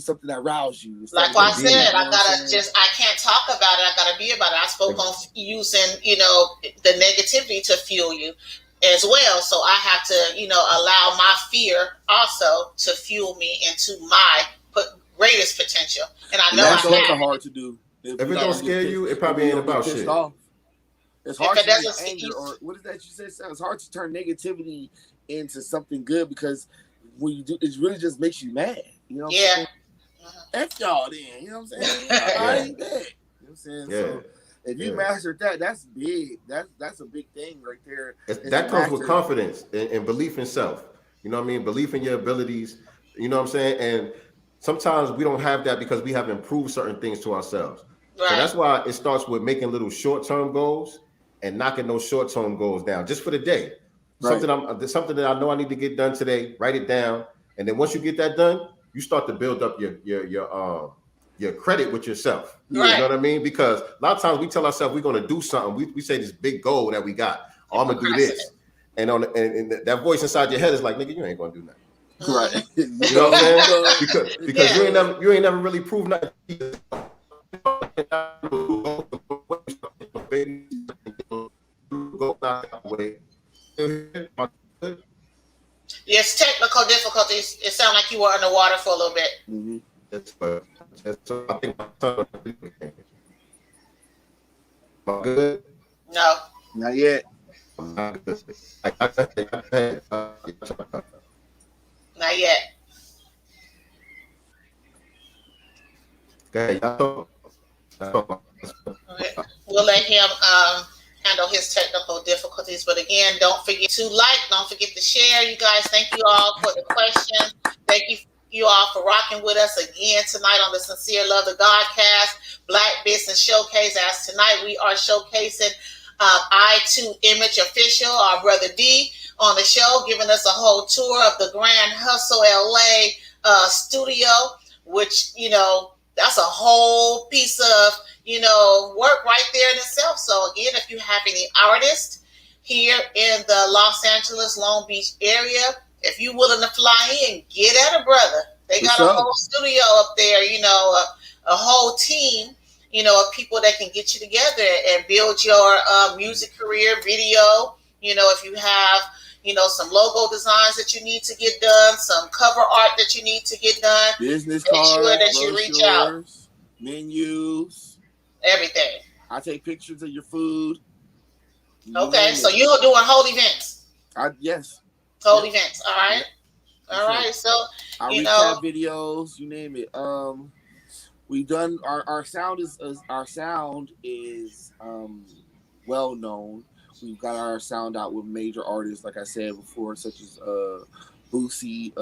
something that rouses you. Like I said, I can't talk about it. I gotta be about it. I spoke on using, the negativity to fuel you as well. So I have to, allow my fear also to fuel me into my greatest potential. And I know that's I also hard to do. If it don't scare you, it probably ain't about shit. It's hard to get anger, or what is that you said? It's hard to turn negativity into something good, because when you do, it really just makes you mad. You know what I'm saying? F y'all then. You know what I'm saying? I ain't dead. You know what I'm saying? Yeah. So if you mastered that, that's big. That's a big thing right there. That comes with confidence and belief in self. You know what I mean? Belief in your abilities. You know what I'm saying? And sometimes we don't have that because we haven't proved certain things to ourselves. Right. So that's why it starts with making little short-term goals and knocking those short-term goals down just for the day. Right. Something that I know I need to get done today. Write it down, and then once you get that done, you start to build up your credit with yourself. Right. You know what I mean? Because a lot of times we tell ourselves we're going to do something. We say this big goal that we got. Oh, I'm gonna do this, and that voice inside your head is like, nigga, you ain't gonna do nothing. Right. You know what I'm saying? Because you ain't never really proved nothing. Yes, technical difficulties. It sounded like you were underwater for a little bit. Mm-hmm. I think am I good? No. Not yet. Not yet. Okay, We'll let him handle his technical difficulties. But again, don't forget to like, don't forget to share. You guys, thank you all for the questions. Thank you all for rocking with us again tonight on the Sincere Love of Godcast Black Business Showcase. As tonight we are showcasing I2 Image Official, our brother D, on the show, giving us a whole tour of the Grand Hustle LA studio, which, you know, that's a whole piece of, you know, work right there in itself. So again, if you have any artists here in the Los Angeles, Long Beach area, if you willing to fly in, get at a brother. They got a whole studio up there, you know, a whole team, you know, of people that can get you together and build your music career, video. You know, if you have, you know, some logo designs that you need to get done, some cover art that you need to get done, business make cards, sure that you reach out. Menus, everything. I take pictures of your food. Okay, so you're doing whole events. Yes. Whole events. All right. Yeah. All right. So I you recap videos, you name it. We've done our sound is well known. We've got our sound out with major artists, like I said before, such as Boosie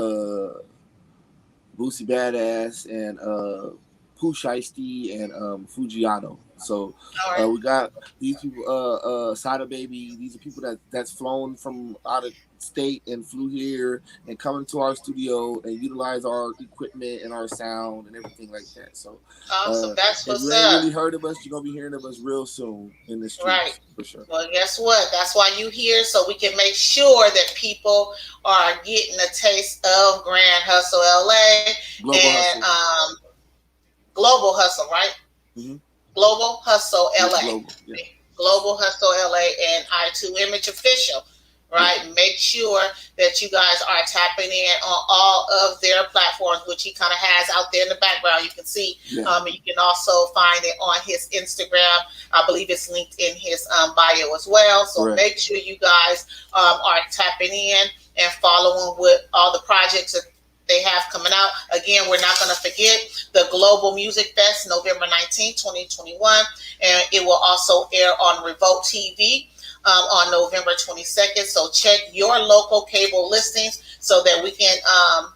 Badass and Pooh Shiesty and Fujiano. So we got these people, Sada Baby. These are people that's flown from out of state and flew here and come into our studio and utilize our equipment and our sound and everything like that. So awesome. That's what's if you ain't really heard of us, you're gonna be hearing of us real soon in the streets, right? For sure. Well, guess what? That's why you here, so we can make sure that people are getting a taste of Grand Hustle LA Global Hustle, right? Mm-hmm. Global Hustle LA. Global Hustle LA and I2 Image Official, right? Yeah. Make sure that you guys are tapping in on all of their platforms, which he kind of has out there in the background. You can see. You can also find it on his Instagram. I believe it's linked in his bio as well. So make sure you guys are tapping in and following with all the projects that they have coming out. Again, we're not going to forget the Global Music Fest, November 19, 2021. And it will also air on Revolt TV on November 22nd. So check your local cable listings so that we can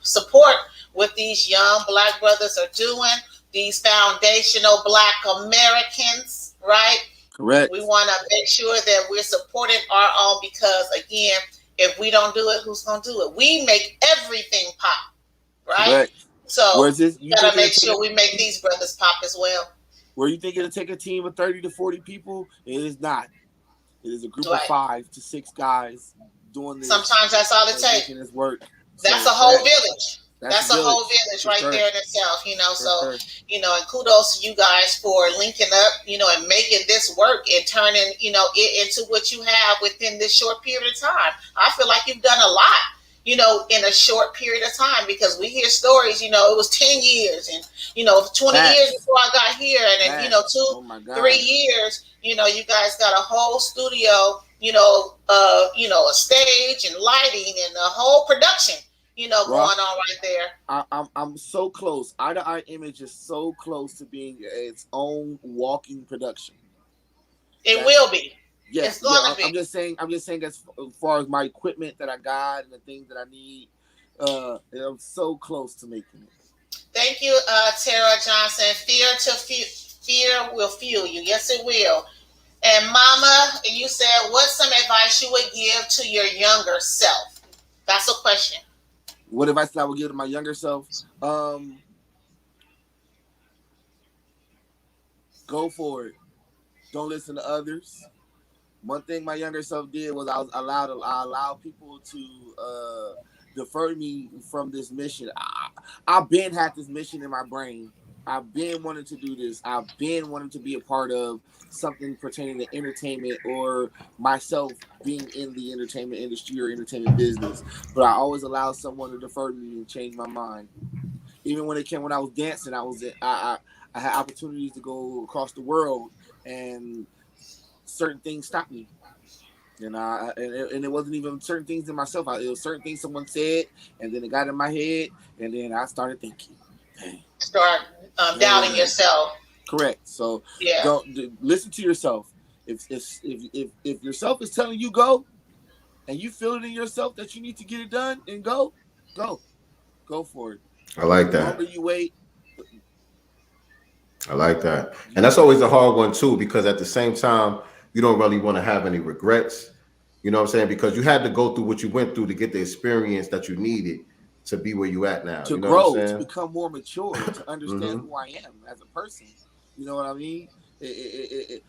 support what these young Black brothers are doing, these foundational Black Americans, right? Correct. We want to make sure that we're supporting our own because, again, if we don't do it, who's going to do it? We make everything pop. Right? Correct. So you gotta make sure we make these brothers pop as well. Where you think it'll take a team of 30 to 40 people? It is not. It is a group of 5 to 6 guys doing this. Sometimes that's all it takes. Making this work. That's a whole village. That's a whole village right there in itself, you know. So, you know, and kudos to you guys for linking up, you know, and making this work and turning, you know, it into what you have within this short period of time. I feel like you've done a lot, you know, in a short period of time, because we hear stories, you know, it was 10 years and, you know, 20 years before I got here. And then, you know, 3 years, you know, you guys got a whole studio, you know, a stage and lighting and a whole production, you know, going on right there. I'm so close. Eye to Eye Image is so close to being its own walking production. It will be. Yes, it's gonna be. I'm just saying as far as my equipment that I got and the things that I need, I'm so close to making it. Thank you, Tara Johnson. Fear will fuel you. Yes, it will. And Mama, you said, what's some advice you would give to your younger self? That's a question. What advice I would give to my younger self? Go for it. Don't listen to others. One thing my younger self did was I allowed people to defer me from this mission. I've been had this mission in my brain. I've been wanting to do this. I've been wanting to be a part of something pertaining to entertainment or myself being in the entertainment industry or entertainment business. But I always allowed someone to defer me and change my mind. Even when I was dancing, I had opportunities to go across the world, and certain things stopped me. And it wasn't even certain things in myself. It was certain things someone said, and then it got in my head, and then I started thinking. Dang. Start doubting yourself. Correct. So don't listen to yourself. If yourself is telling you go, and you feel it in yourself that you need to get it done, and go for it. I like The that. longer you wait, I like that. And that's always a hard one too, because at the same time, you don't really want to have any regrets. You know what I'm saying? Because you had to go through what you went through to get the experience that you needed to be where you at now. to You know what I'm grow, saying? to become more mature, to understand who I am as a person. You know what I mean?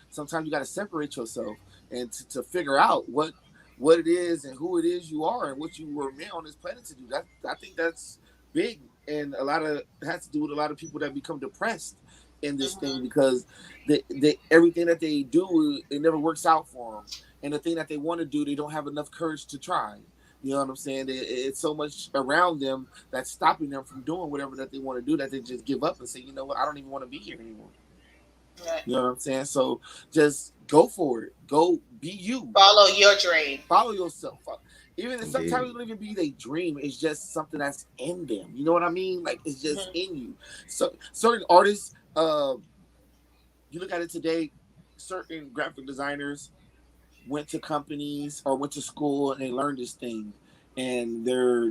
Sometimes you got to separate yourself and to figure out what it is and who it is you are and what you were meant on this planet to do. I think that's big, and a lot of has to do with a lot of people that become depressed in this thing because everything that they do, it never works out for them, and the thing that they want to do, they don't have enough courage to try. You know what I'm saying? It's so much around them that's stopping them from doing whatever that they want to do that they just give up and say, you know what, I don't even want to be here anymore. Right. You know what I'm saying? So just go for it. Go be you. Follow your dream. Follow yourself. Even if sometimes it don't even be their dream, it's just something that's in them. You know what I mean? Like it's just in you. So certain artists, you look at it today, certain graphic designers went to companies or went to school and they learned this thing, and they're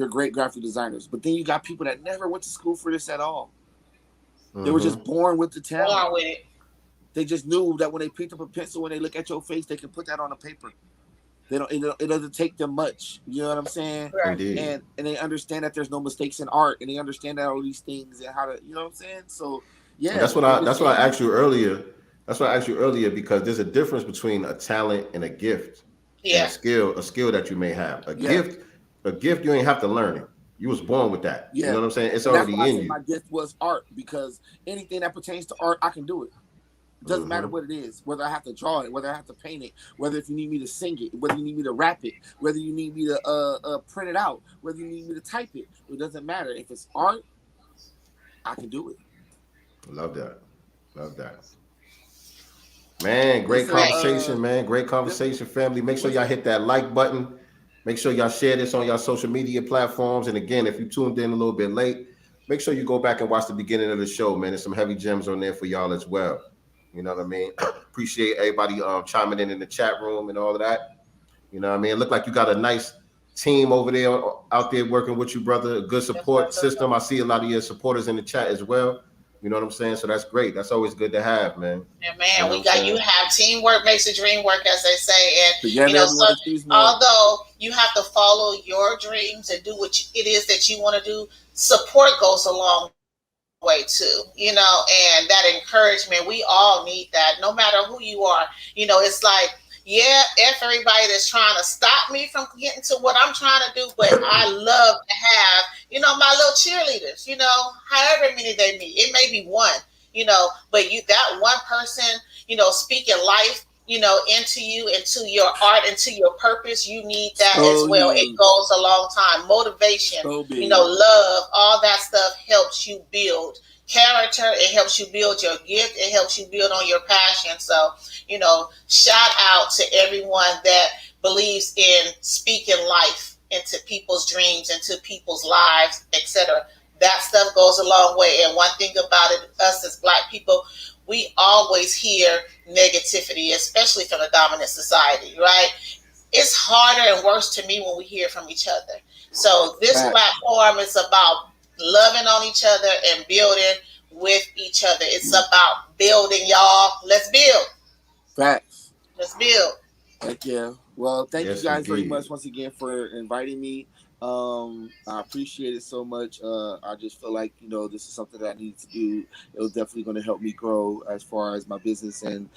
great graphic designers. But then you got people that never went to school for this at all. They were just born with the talent. Born with it. They just knew that when they picked up a pencil, when they look at your face, they can put that on a paper. They don't. It doesn't take them much. You know what I'm saying? Right. And they understand that there's no mistakes in art, and they understand that all these things and how to. You know what I'm saying? So yeah, and that's what I asked you earlier. That's what I asked you earlier because there's a difference between a talent and a gift. Yeah. And a skill that you may have. A gift you ain't have to learn it. You was born with that. Yeah. You know what I'm saying? It's already in you. My gift was art because anything that pertains to art, I can do it. It doesn't matter what it is, whether I have to draw it, whether I have to paint it, whether if you need me to sing it, whether you need me to rap it, whether you need me to print it out, whether you need me to type it. It doesn't matter. If it's art, I can do it. Love that. Man, great conversation, man. Great conversation, family. Make sure y'all hit that like button. Make sure y'all share this on your social media platforms. And again, if you tuned in a little bit late, make sure you go back and watch the beginning of the show, man. There's some heavy gems on there for y'all as well. You know what I mean? Appreciate everybody chiming in the chat room and all of that. You know what I mean? It looked like you got a nice team over there out there working with you, brother. A good support system. I see a lot of your supporters in the chat as well. You know what I'm saying? So that's great. That's always good to have, man. Yeah, man, you have teamwork makes the dream work, as they say. And although you have to follow your dreams and do what it is that you want to do, support goes a long way too. You know, and that encouragement, we all need that, no matter who you are. You know, it's like, yeah, F everybody that's trying to stop me from getting to what I'm trying to do, but I love to have, you know, my little cheerleaders, you know, however many they be. It may be one, you know, but that one person, you know, speaking life, you know, into you, into your art, into your purpose, you need that as well. Yeah. It goes a long time. Motivation, you know, love, all that stuff helps you build character. It helps you build your gift. It helps you build on your passion. So, you know, shout out to everyone that believes in speaking life into people's dreams, into people's lives, etc. That stuff goes a long way. And one thing about it, us as Black people, we always hear negativity, especially from the dominant society, right? It's harder and worse to me when we hear from each other. So this platform is about loving on each other and building with each other. It's about building, y'all. Let's build. Facts. Let's build. Heck yeah. Well, thank you guys very much once again for inviting me. I appreciate it so much. I just feel like, you know, this is something that I need to do. It was definitely going to help me grow as far as my business and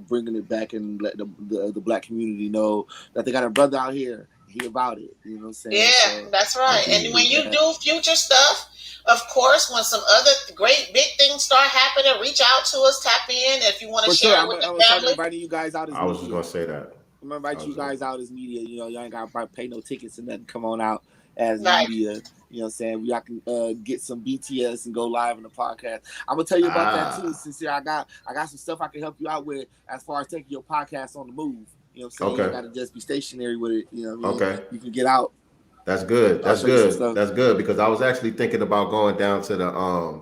bringing it back and let the Black community know that they got a brother out here. He about it. You know what I'm saying? Yeah, so, that's right. And when you do future stuff, of course, when some other great big things start happening, reach out to us, tap in if you want to share with the family. I'm inviting you guys out as I was just going to say that. I'm going to invite you guys out as media. You know, y'all ain't got to pay no tickets and nothing. Come on out as media. You know what I'm saying? Y'all can get some BTS and go live in the podcast. I'm going to tell you about that too. Since I got some stuff I can help you out with as far as taking your podcast on the move. You know what I'm saying? You got to just be stationary with it. You know what I mean? You can get out. That's good. That's good. That's good because I was actually thinking about going down to the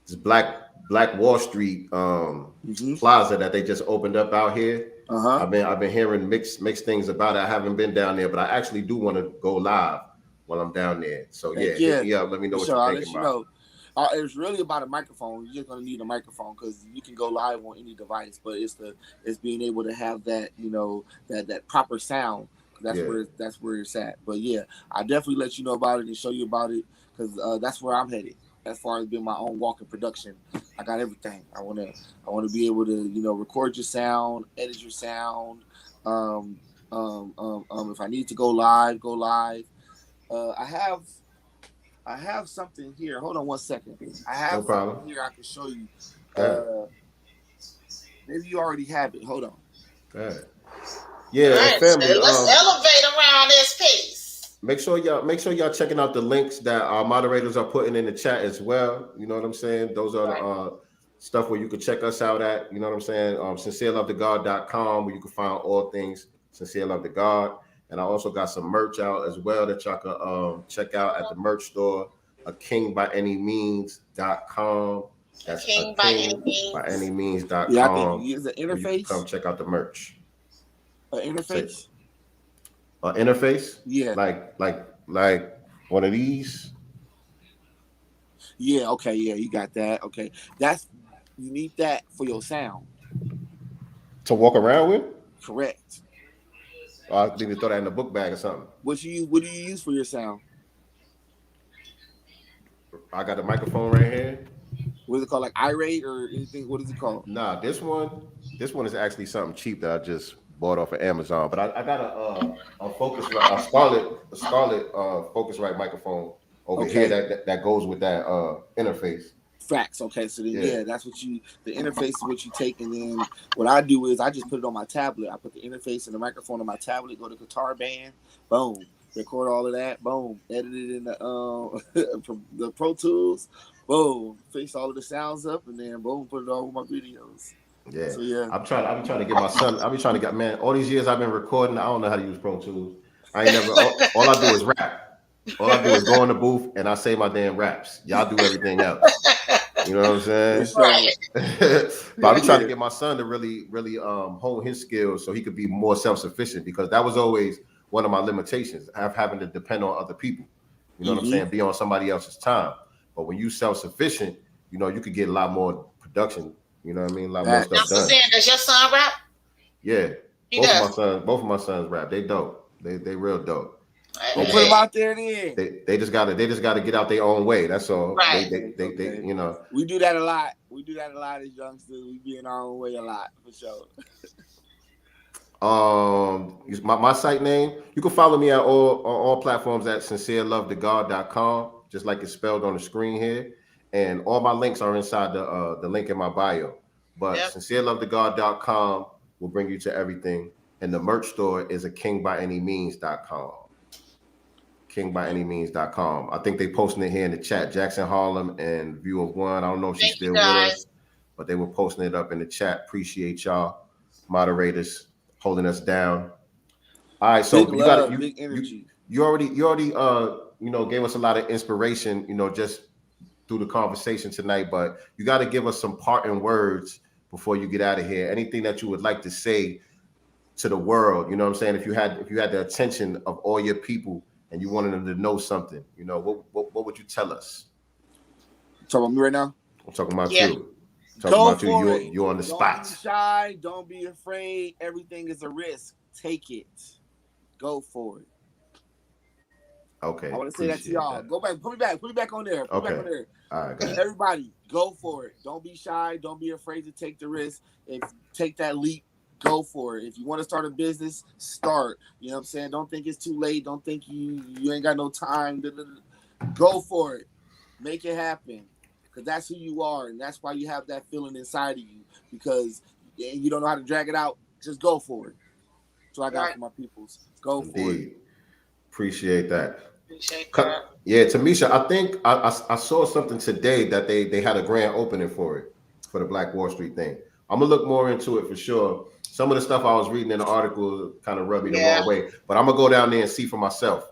this Black Black Wall Street plaza that they just opened up out here. I've been hearing mixed things about it. I haven't been down there, but I actually do want to go live while I'm down there. So hit me up. Let me know what you're thinking about. It's really about a microphone. You're just gonna need a microphone because you can go live on any device, but it's being able to have that, you know, that proper sound. That's where it's at. But yeah, I definitely let you know about it and show you about it because that's where I'm headed. As far as being my own walking production, I got everything. I want to be able to, you know, record your sound, edit your sound. If I need to go live, go live. I have something here. Hold on one second. I have something here I can show you. Maybe you already have it. Hold on. Yeah, family. Let's elevate around this piece. Make sure y'all checking out the links that our moderators are putting in the chat as well. You know what I'm saying? Those are stuff where you can check us out at. You know what I'm saying? SincereLoveToGod.com, where you can find all things Sincere Love to God. And I also got some merch out as well that y'all can check out at the merch store, akingbyanymeans.com. That's akingbyanymeans.com. Yeah, I think you use the interface. Come check out the merch. Interface? Interface? Yeah. Like one of these? Yeah, okay, yeah, you got that. Okay. You need that for your sound. To walk around with? Correct. I need to throw that in the book bag or something. What do you use for your sound? I got the microphone right here. What is it called? Like irate or anything? What is it called? Nah, this one is actually something cheap that I just bought off of Amazon. But I got a Focusrite, a Scarlett Focusrite microphone over here that goes with that interface. Facts. Okay, so then that's what the interface is what you take, and then what I do is I just put it on my tablet. I put the interface and the microphone on my tablet, go to Guitar Band, boom, record all of that, boom, edit it in the Pro Tools, boom, fix all of the sounds up, and then boom, put it all over my videos. Yeah. So yeah. I'm trying to get my son. Man, all these years I've been recording, I don't know how to use Pro Tools. I ain't never all I do is rap. All I do is go in the booth and I say my damn raps. Y'all do everything else. You know what I'm saying? Right. But I'm trying to get my son to really hone his skills so he could be more self-sufficient, because that was always one of my limitations, having to depend on other people. You know what I'm saying? Be on somebody else's time. But when you self-sufficient, you know, you could get a lot more production. You know what I mean? A lot more stuff done. Does your son rap? Yeah. Both of my sons rap. They dope. They real dope. We'll put them out there then. They just gotta get out their own way. That's all. Right. They you know. We do that a lot. As youngsters. We be in our own way a lot, for sure. My site name, you can follow me at all platforms at sincerelovetogod.com, just like it's spelled on the screen here. And all my links are inside the link in my bio. But sincerelovetogod.com will bring you to everything. And the merch store is akingbyanymeans.com. Kingbyanymeans.com. I think they posting it here in the chat. Jackson Harlem and View of One. I don't know if she's still with us, but they were posting it up in the chat. Appreciate y'all, moderators, holding us down. All right, so big love, big energy. You already gave us a lot of inspiration, just through the conversation tonight. But you got to give us some parting words before you get out of here. Anything that you would like to say to the world, you know what I'm saying? If you had the attention of all your people and you wanted them to know something, what would you tell us? You talking about me right now? I'm talking about you. You're on the spot. Don't be shy. Don't be afraid. Everything is a risk. Take it. Go for it. Okay. I want to say that to y'all. Go back. Put me back on there. Put me back on there. All right, guys. Everybody, go for it. Don't be shy. Don't be afraid to take the risk. Take that leap. Go for it. If you want to start a business, start. You know what I'm saying? Don't think it's too late. Don't think you ain't got no time. Go for it. Make it happen. Because that's who you are. And that's why you have that feeling inside of you. Because you don't know how to drag it out. Just go for it. That's what I got for my peoples. Go for it. Appreciate that. Yeah, Tamisha, I think I saw something today that they had a grand opening for it, for the Black Wall Street thing. I'm going to look more into it for sure. Some of the stuff I was reading in the article kind of rubbed me the wrong way. But I'm going to go down there and see for myself.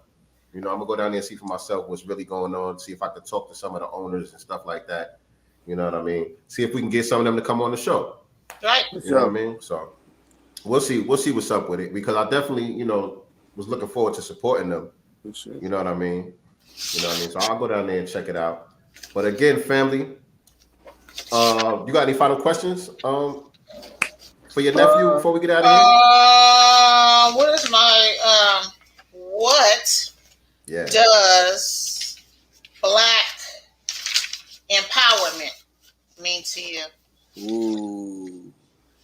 I'm going to go down there and see for myself what's really going on, see if I could talk to some of the owners and stuff like that. You know what I mean? See if we can get some of them to come on the show. Right. You know what I mean? So we'll see what's up with it, because I definitely, was looking forward to supporting them. Sure. You know what I mean? You know what I mean? So I'll go down there and check it out. But again, family, you got any final questions for your nephew before we get out of here? What is my what does Black empowerment mean to you? Ooh,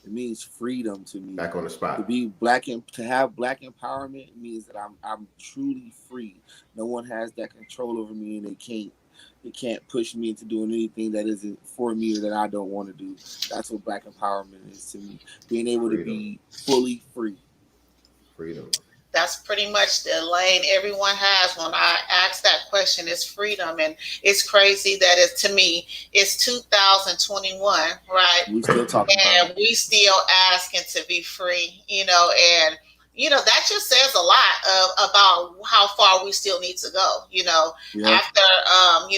it means freedom to me. Back on the spot. To be black and to have Black empowerment means that I'm truly free. No one has that control over me, and they can't push me into doing anything that isn't for me or that I don't want to do. That's what Black empowerment is to me. Being able to be fully free. Freedom. That's pretty much the lane everyone has when I ask that question, is freedom. And it's crazy that to me, it's 2021, right? We still talking and we still asking to be free, and that just says a lot about how far we still need to go. After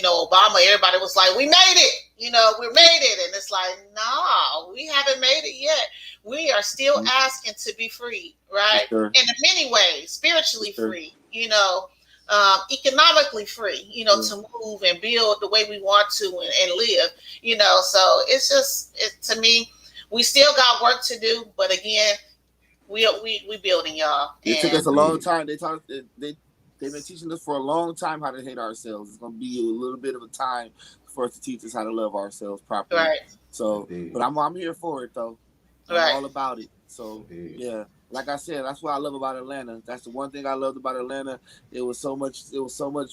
Obama, everybody was like, we made it, we made it. And it's like, no, we haven't made it yet. We are still asking to be free, right? Sure. In many ways, spiritually free, economically free, to move and build the way we want to and live, so it's just, to me, we still got work to do, but again, we building, y'all. It took us a long time. They've been teaching us for a long time how to hate ourselves. It's going to be a little bit of a time for us to teach us how to love ourselves properly. Right. So, but I'm here for it though. I'm all about it. So yeah, like I said, that's what I love about Atlanta. That's the one thing I loved about Atlanta. It was so much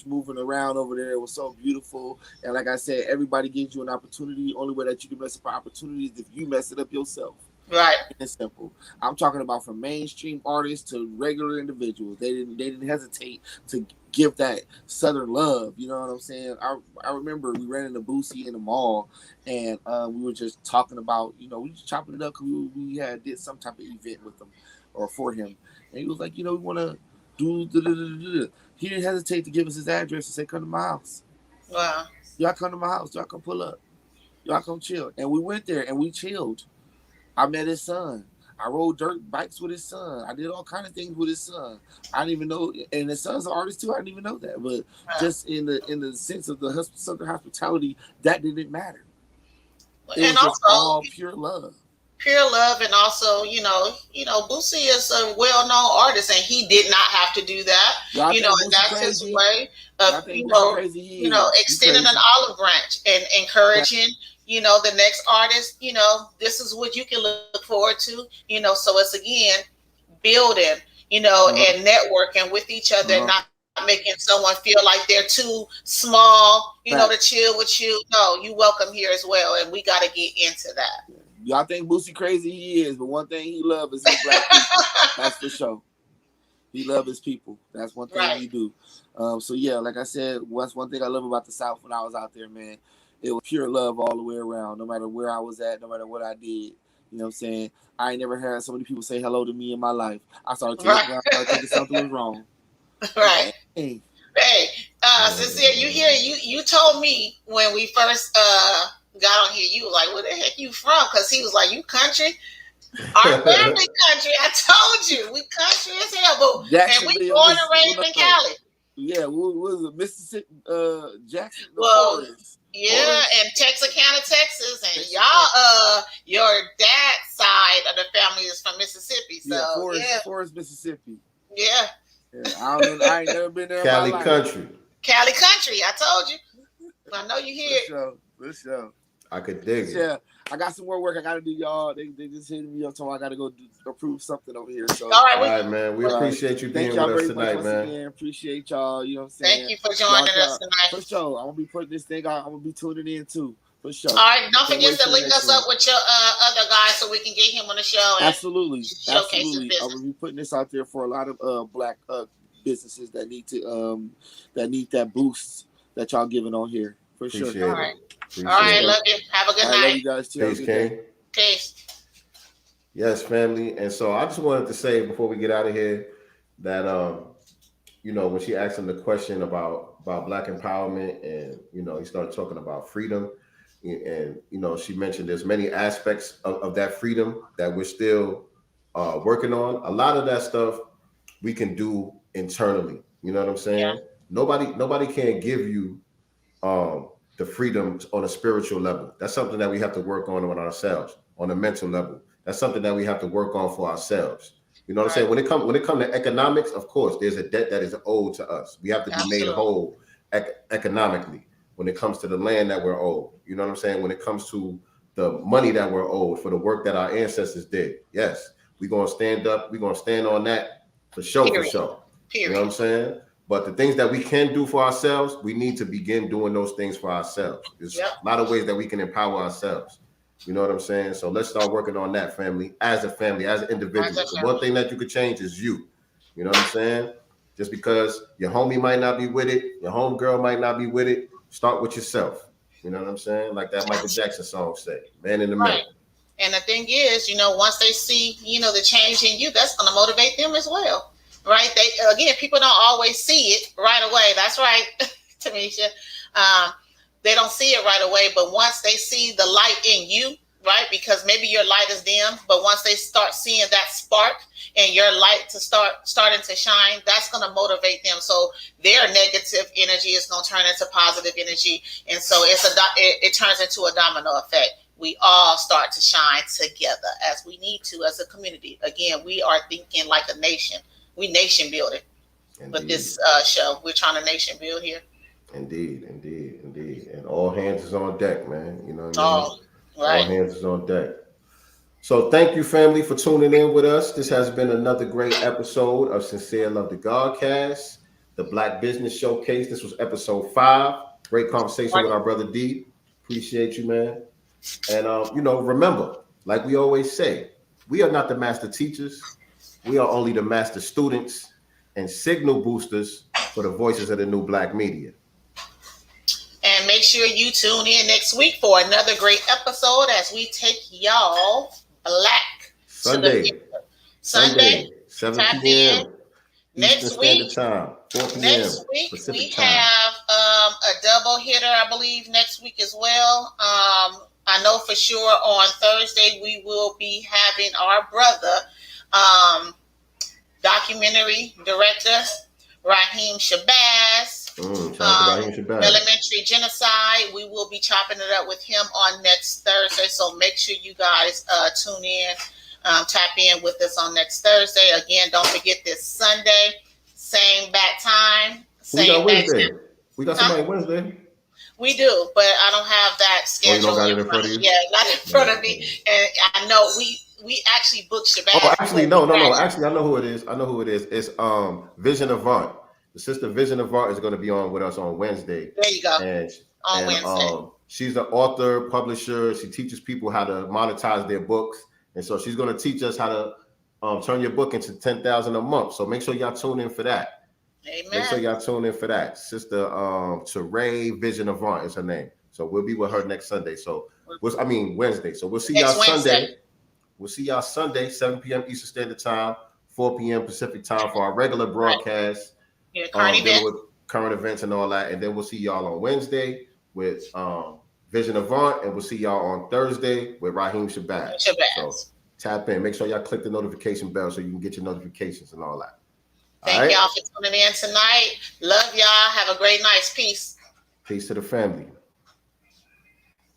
moving around over there. It was so beautiful. And like I said, everybody gives you an opportunity. Only way that you can mess up opportunities if you mess it up yourself. Right. It's simple. I'm talking about from mainstream artists to regular individuals. They didn't hesitate to give that Southern love. You know what I'm saying? I remember we ran into Boosie in the mall, and we were just talking about, we were just chopping it up because we did some type of event with him or for him, and he was like, we want to do. He didn't hesitate to give us his address and say, come to my house. Wow. Y'all come to my house. Y'all come pull up. Y'all come chill. And we went there and we chilled. I met his son. I rode dirt bikes with his son. I did all kind of things with his son. I didn't even know, and his son's an artist too. I didn't even know that, but just in the sense of the Southern hospitality, that didn't matter. It was just all pure love. Pure love, and also, Boosie is a well-known artist, and he did not have to do that. And that's his way of, extending an olive branch and encouraging. The next artist, this is what you can look forward to, so it's again building, and networking with each other, not making someone feel like they're too small, to chill with you. No, you welcome here as well. And we got to get into that. Y'all think Boosie crazy? He is, but one thing he loves is his Black people. That's for sure. He loves his people. That's one thing he do. So yeah, like I said, that's one thing I love about the South when I was out there, man. It was pure love all the way around, no matter where I was at, no matter what I did. You know what I'm saying? I ain't never had so many people say hello to me in my life. I started thinking something was wrong. Right. Hey, Sincere, you told me when we first got on here, you were like, where the heck you from? Because he was like, you country? Our family country. I told you, we country as hell, and we born and raised in Cali. Yeah, what was it? Mississippi, Jackson. Yeah, and Texarkana, Texas, and y'all, your dad's side of the family is from Mississippi. So Forest, Mississippi. Yeah. I ain't never been there. Cali country. Cali country. I told you. I know you hear it. For sure. I could dig it. Yeah, I got some more work I got to do, y'all. They just hit me up, so I got to go approve something over here. So, all right, man. We appreciate you being with us tonight, man. Again. Appreciate y'all. You know what I'm saying? Thank you for joining us tonight. For sure. I'm gonna be putting this thing out. I'm gonna be tuning in too. For sure. All right. Don't forget to link us up with your other guy so we can get him on the show. Absolutely. Absolutely. I'm gonna be putting this out there for a lot of Black businesses that need that boost that y'all giving on here. For sure. All right. All right. Love you. Have a good night. Love you guys too. Peace, King. Peace. Yes, family. And so I just wanted to say before we get out of here that when she asked him the question about Black empowerment, and he started talking about freedom, and she mentioned there's many aspects of that freedom that we're still working on. A lot of that stuff we can do internally. You know what I'm saying? Nobody can give you the freedom on a spiritual level. That's something that we have to work on ourselves. On a mental level, that's something that we have to work on for ourselves. You know what I'm saying? When it comes to economics, of course, there's a debt that is owed to us. We have to be made whole economically. When it comes to the land that we're owed, you know what I'm saying? When it comes to the money that we're owed for the work that our ancestors did, yes, we're gonna stand up. We're gonna stand on that for sure, for sure. You know what I'm saying? But the things that we can do for ourselves, we need to begin doing those things for ourselves. There's a lot of ways that we can empower ourselves. You know what I'm saying? So let's start working on that, family, as an individual. The one thing that you could change is you. You know what I'm saying? Just because your homie might not be with it, your homegirl might not be with it, start with yourself. You know what I'm saying? Like that Michael Jackson song said, man in the mirror. And the thing is, once they see, the change in you, that's going to motivate them as well. Right? People don't always see it right away. That's right, Tamisha. They don't see it right away, but once they see the light in you, right? Because maybe your light is dim, but once they start seeing that spark and your light starting to shine, that's going to motivate them. So their negative energy is going to turn into positive energy, and so it turns into a domino effect. We all start to shine together as we need to as a community. Again, we are thinking like a nation. We nation building. With this show. We're trying to nation build here. Indeed. And all hands is on deck, man. You know what I mean? All hands is on deck. So thank you, family, for tuning in with us. This has been another great episode of Sincere Love to Godcast, the Black Business Showcase. This was episode 5. Great conversation with our brother D. Appreciate you, man. And remember, like we always say, we are not the master teachers. We are only the master students and signal boosters for the voices of the new Black media. And make sure you tune in next week for another great episode as we take y'all black Sunday, to the future. Sunday, 7 p.m. Next week, Time, 4 p.m. Next week Pacific we time. have a double hitter, I believe, next week as well. I know for sure on Thursday we will be having our brother, documentary director Raheem Shabazz. Elementary Genocide. We will be chopping it up with him on next Thursday. So make sure you guys tune in, tap in with us on next Thursday. Again, don't forget this Sunday, same bat time. We got Wednesday. We got somebody Wednesday. We do, but I don't have that schedule. You don't got it in front of you? Yeah, not in front of me. And I know we actually booked Shabazz. Oh, actually, no. Actually, I know who it is. It's Vision Avant. The sister Vision Avant is going to be on with us on Wednesday. There you go. And Wednesday. She's an author, publisher. She teaches people how to monetize their books. And so she's going to teach us how to turn your book into $10,000 a month. So make sure y'all tune in for that. Amen. Make sure y'all tune in for that. Sister Teray Vision Avant is her name. So we'll be with her next Sunday. So Wednesday. So we'll see y'all Sunday. We'll see y'all Sunday, 7 p.m. Eastern Standard Time, 4 p.m. Pacific Time for our regular broadcast. Dealing with current events and all that. And then we'll see y'all on Wednesday with Vision Avant, and we'll see y'all on Thursday with Raheem Shabazz. So tap in. Make sure y'all click the notification bell so you can get your notifications and all that. Thank y'all for tuning in tonight. Love y'all. Have a great night. Peace. Peace to the family.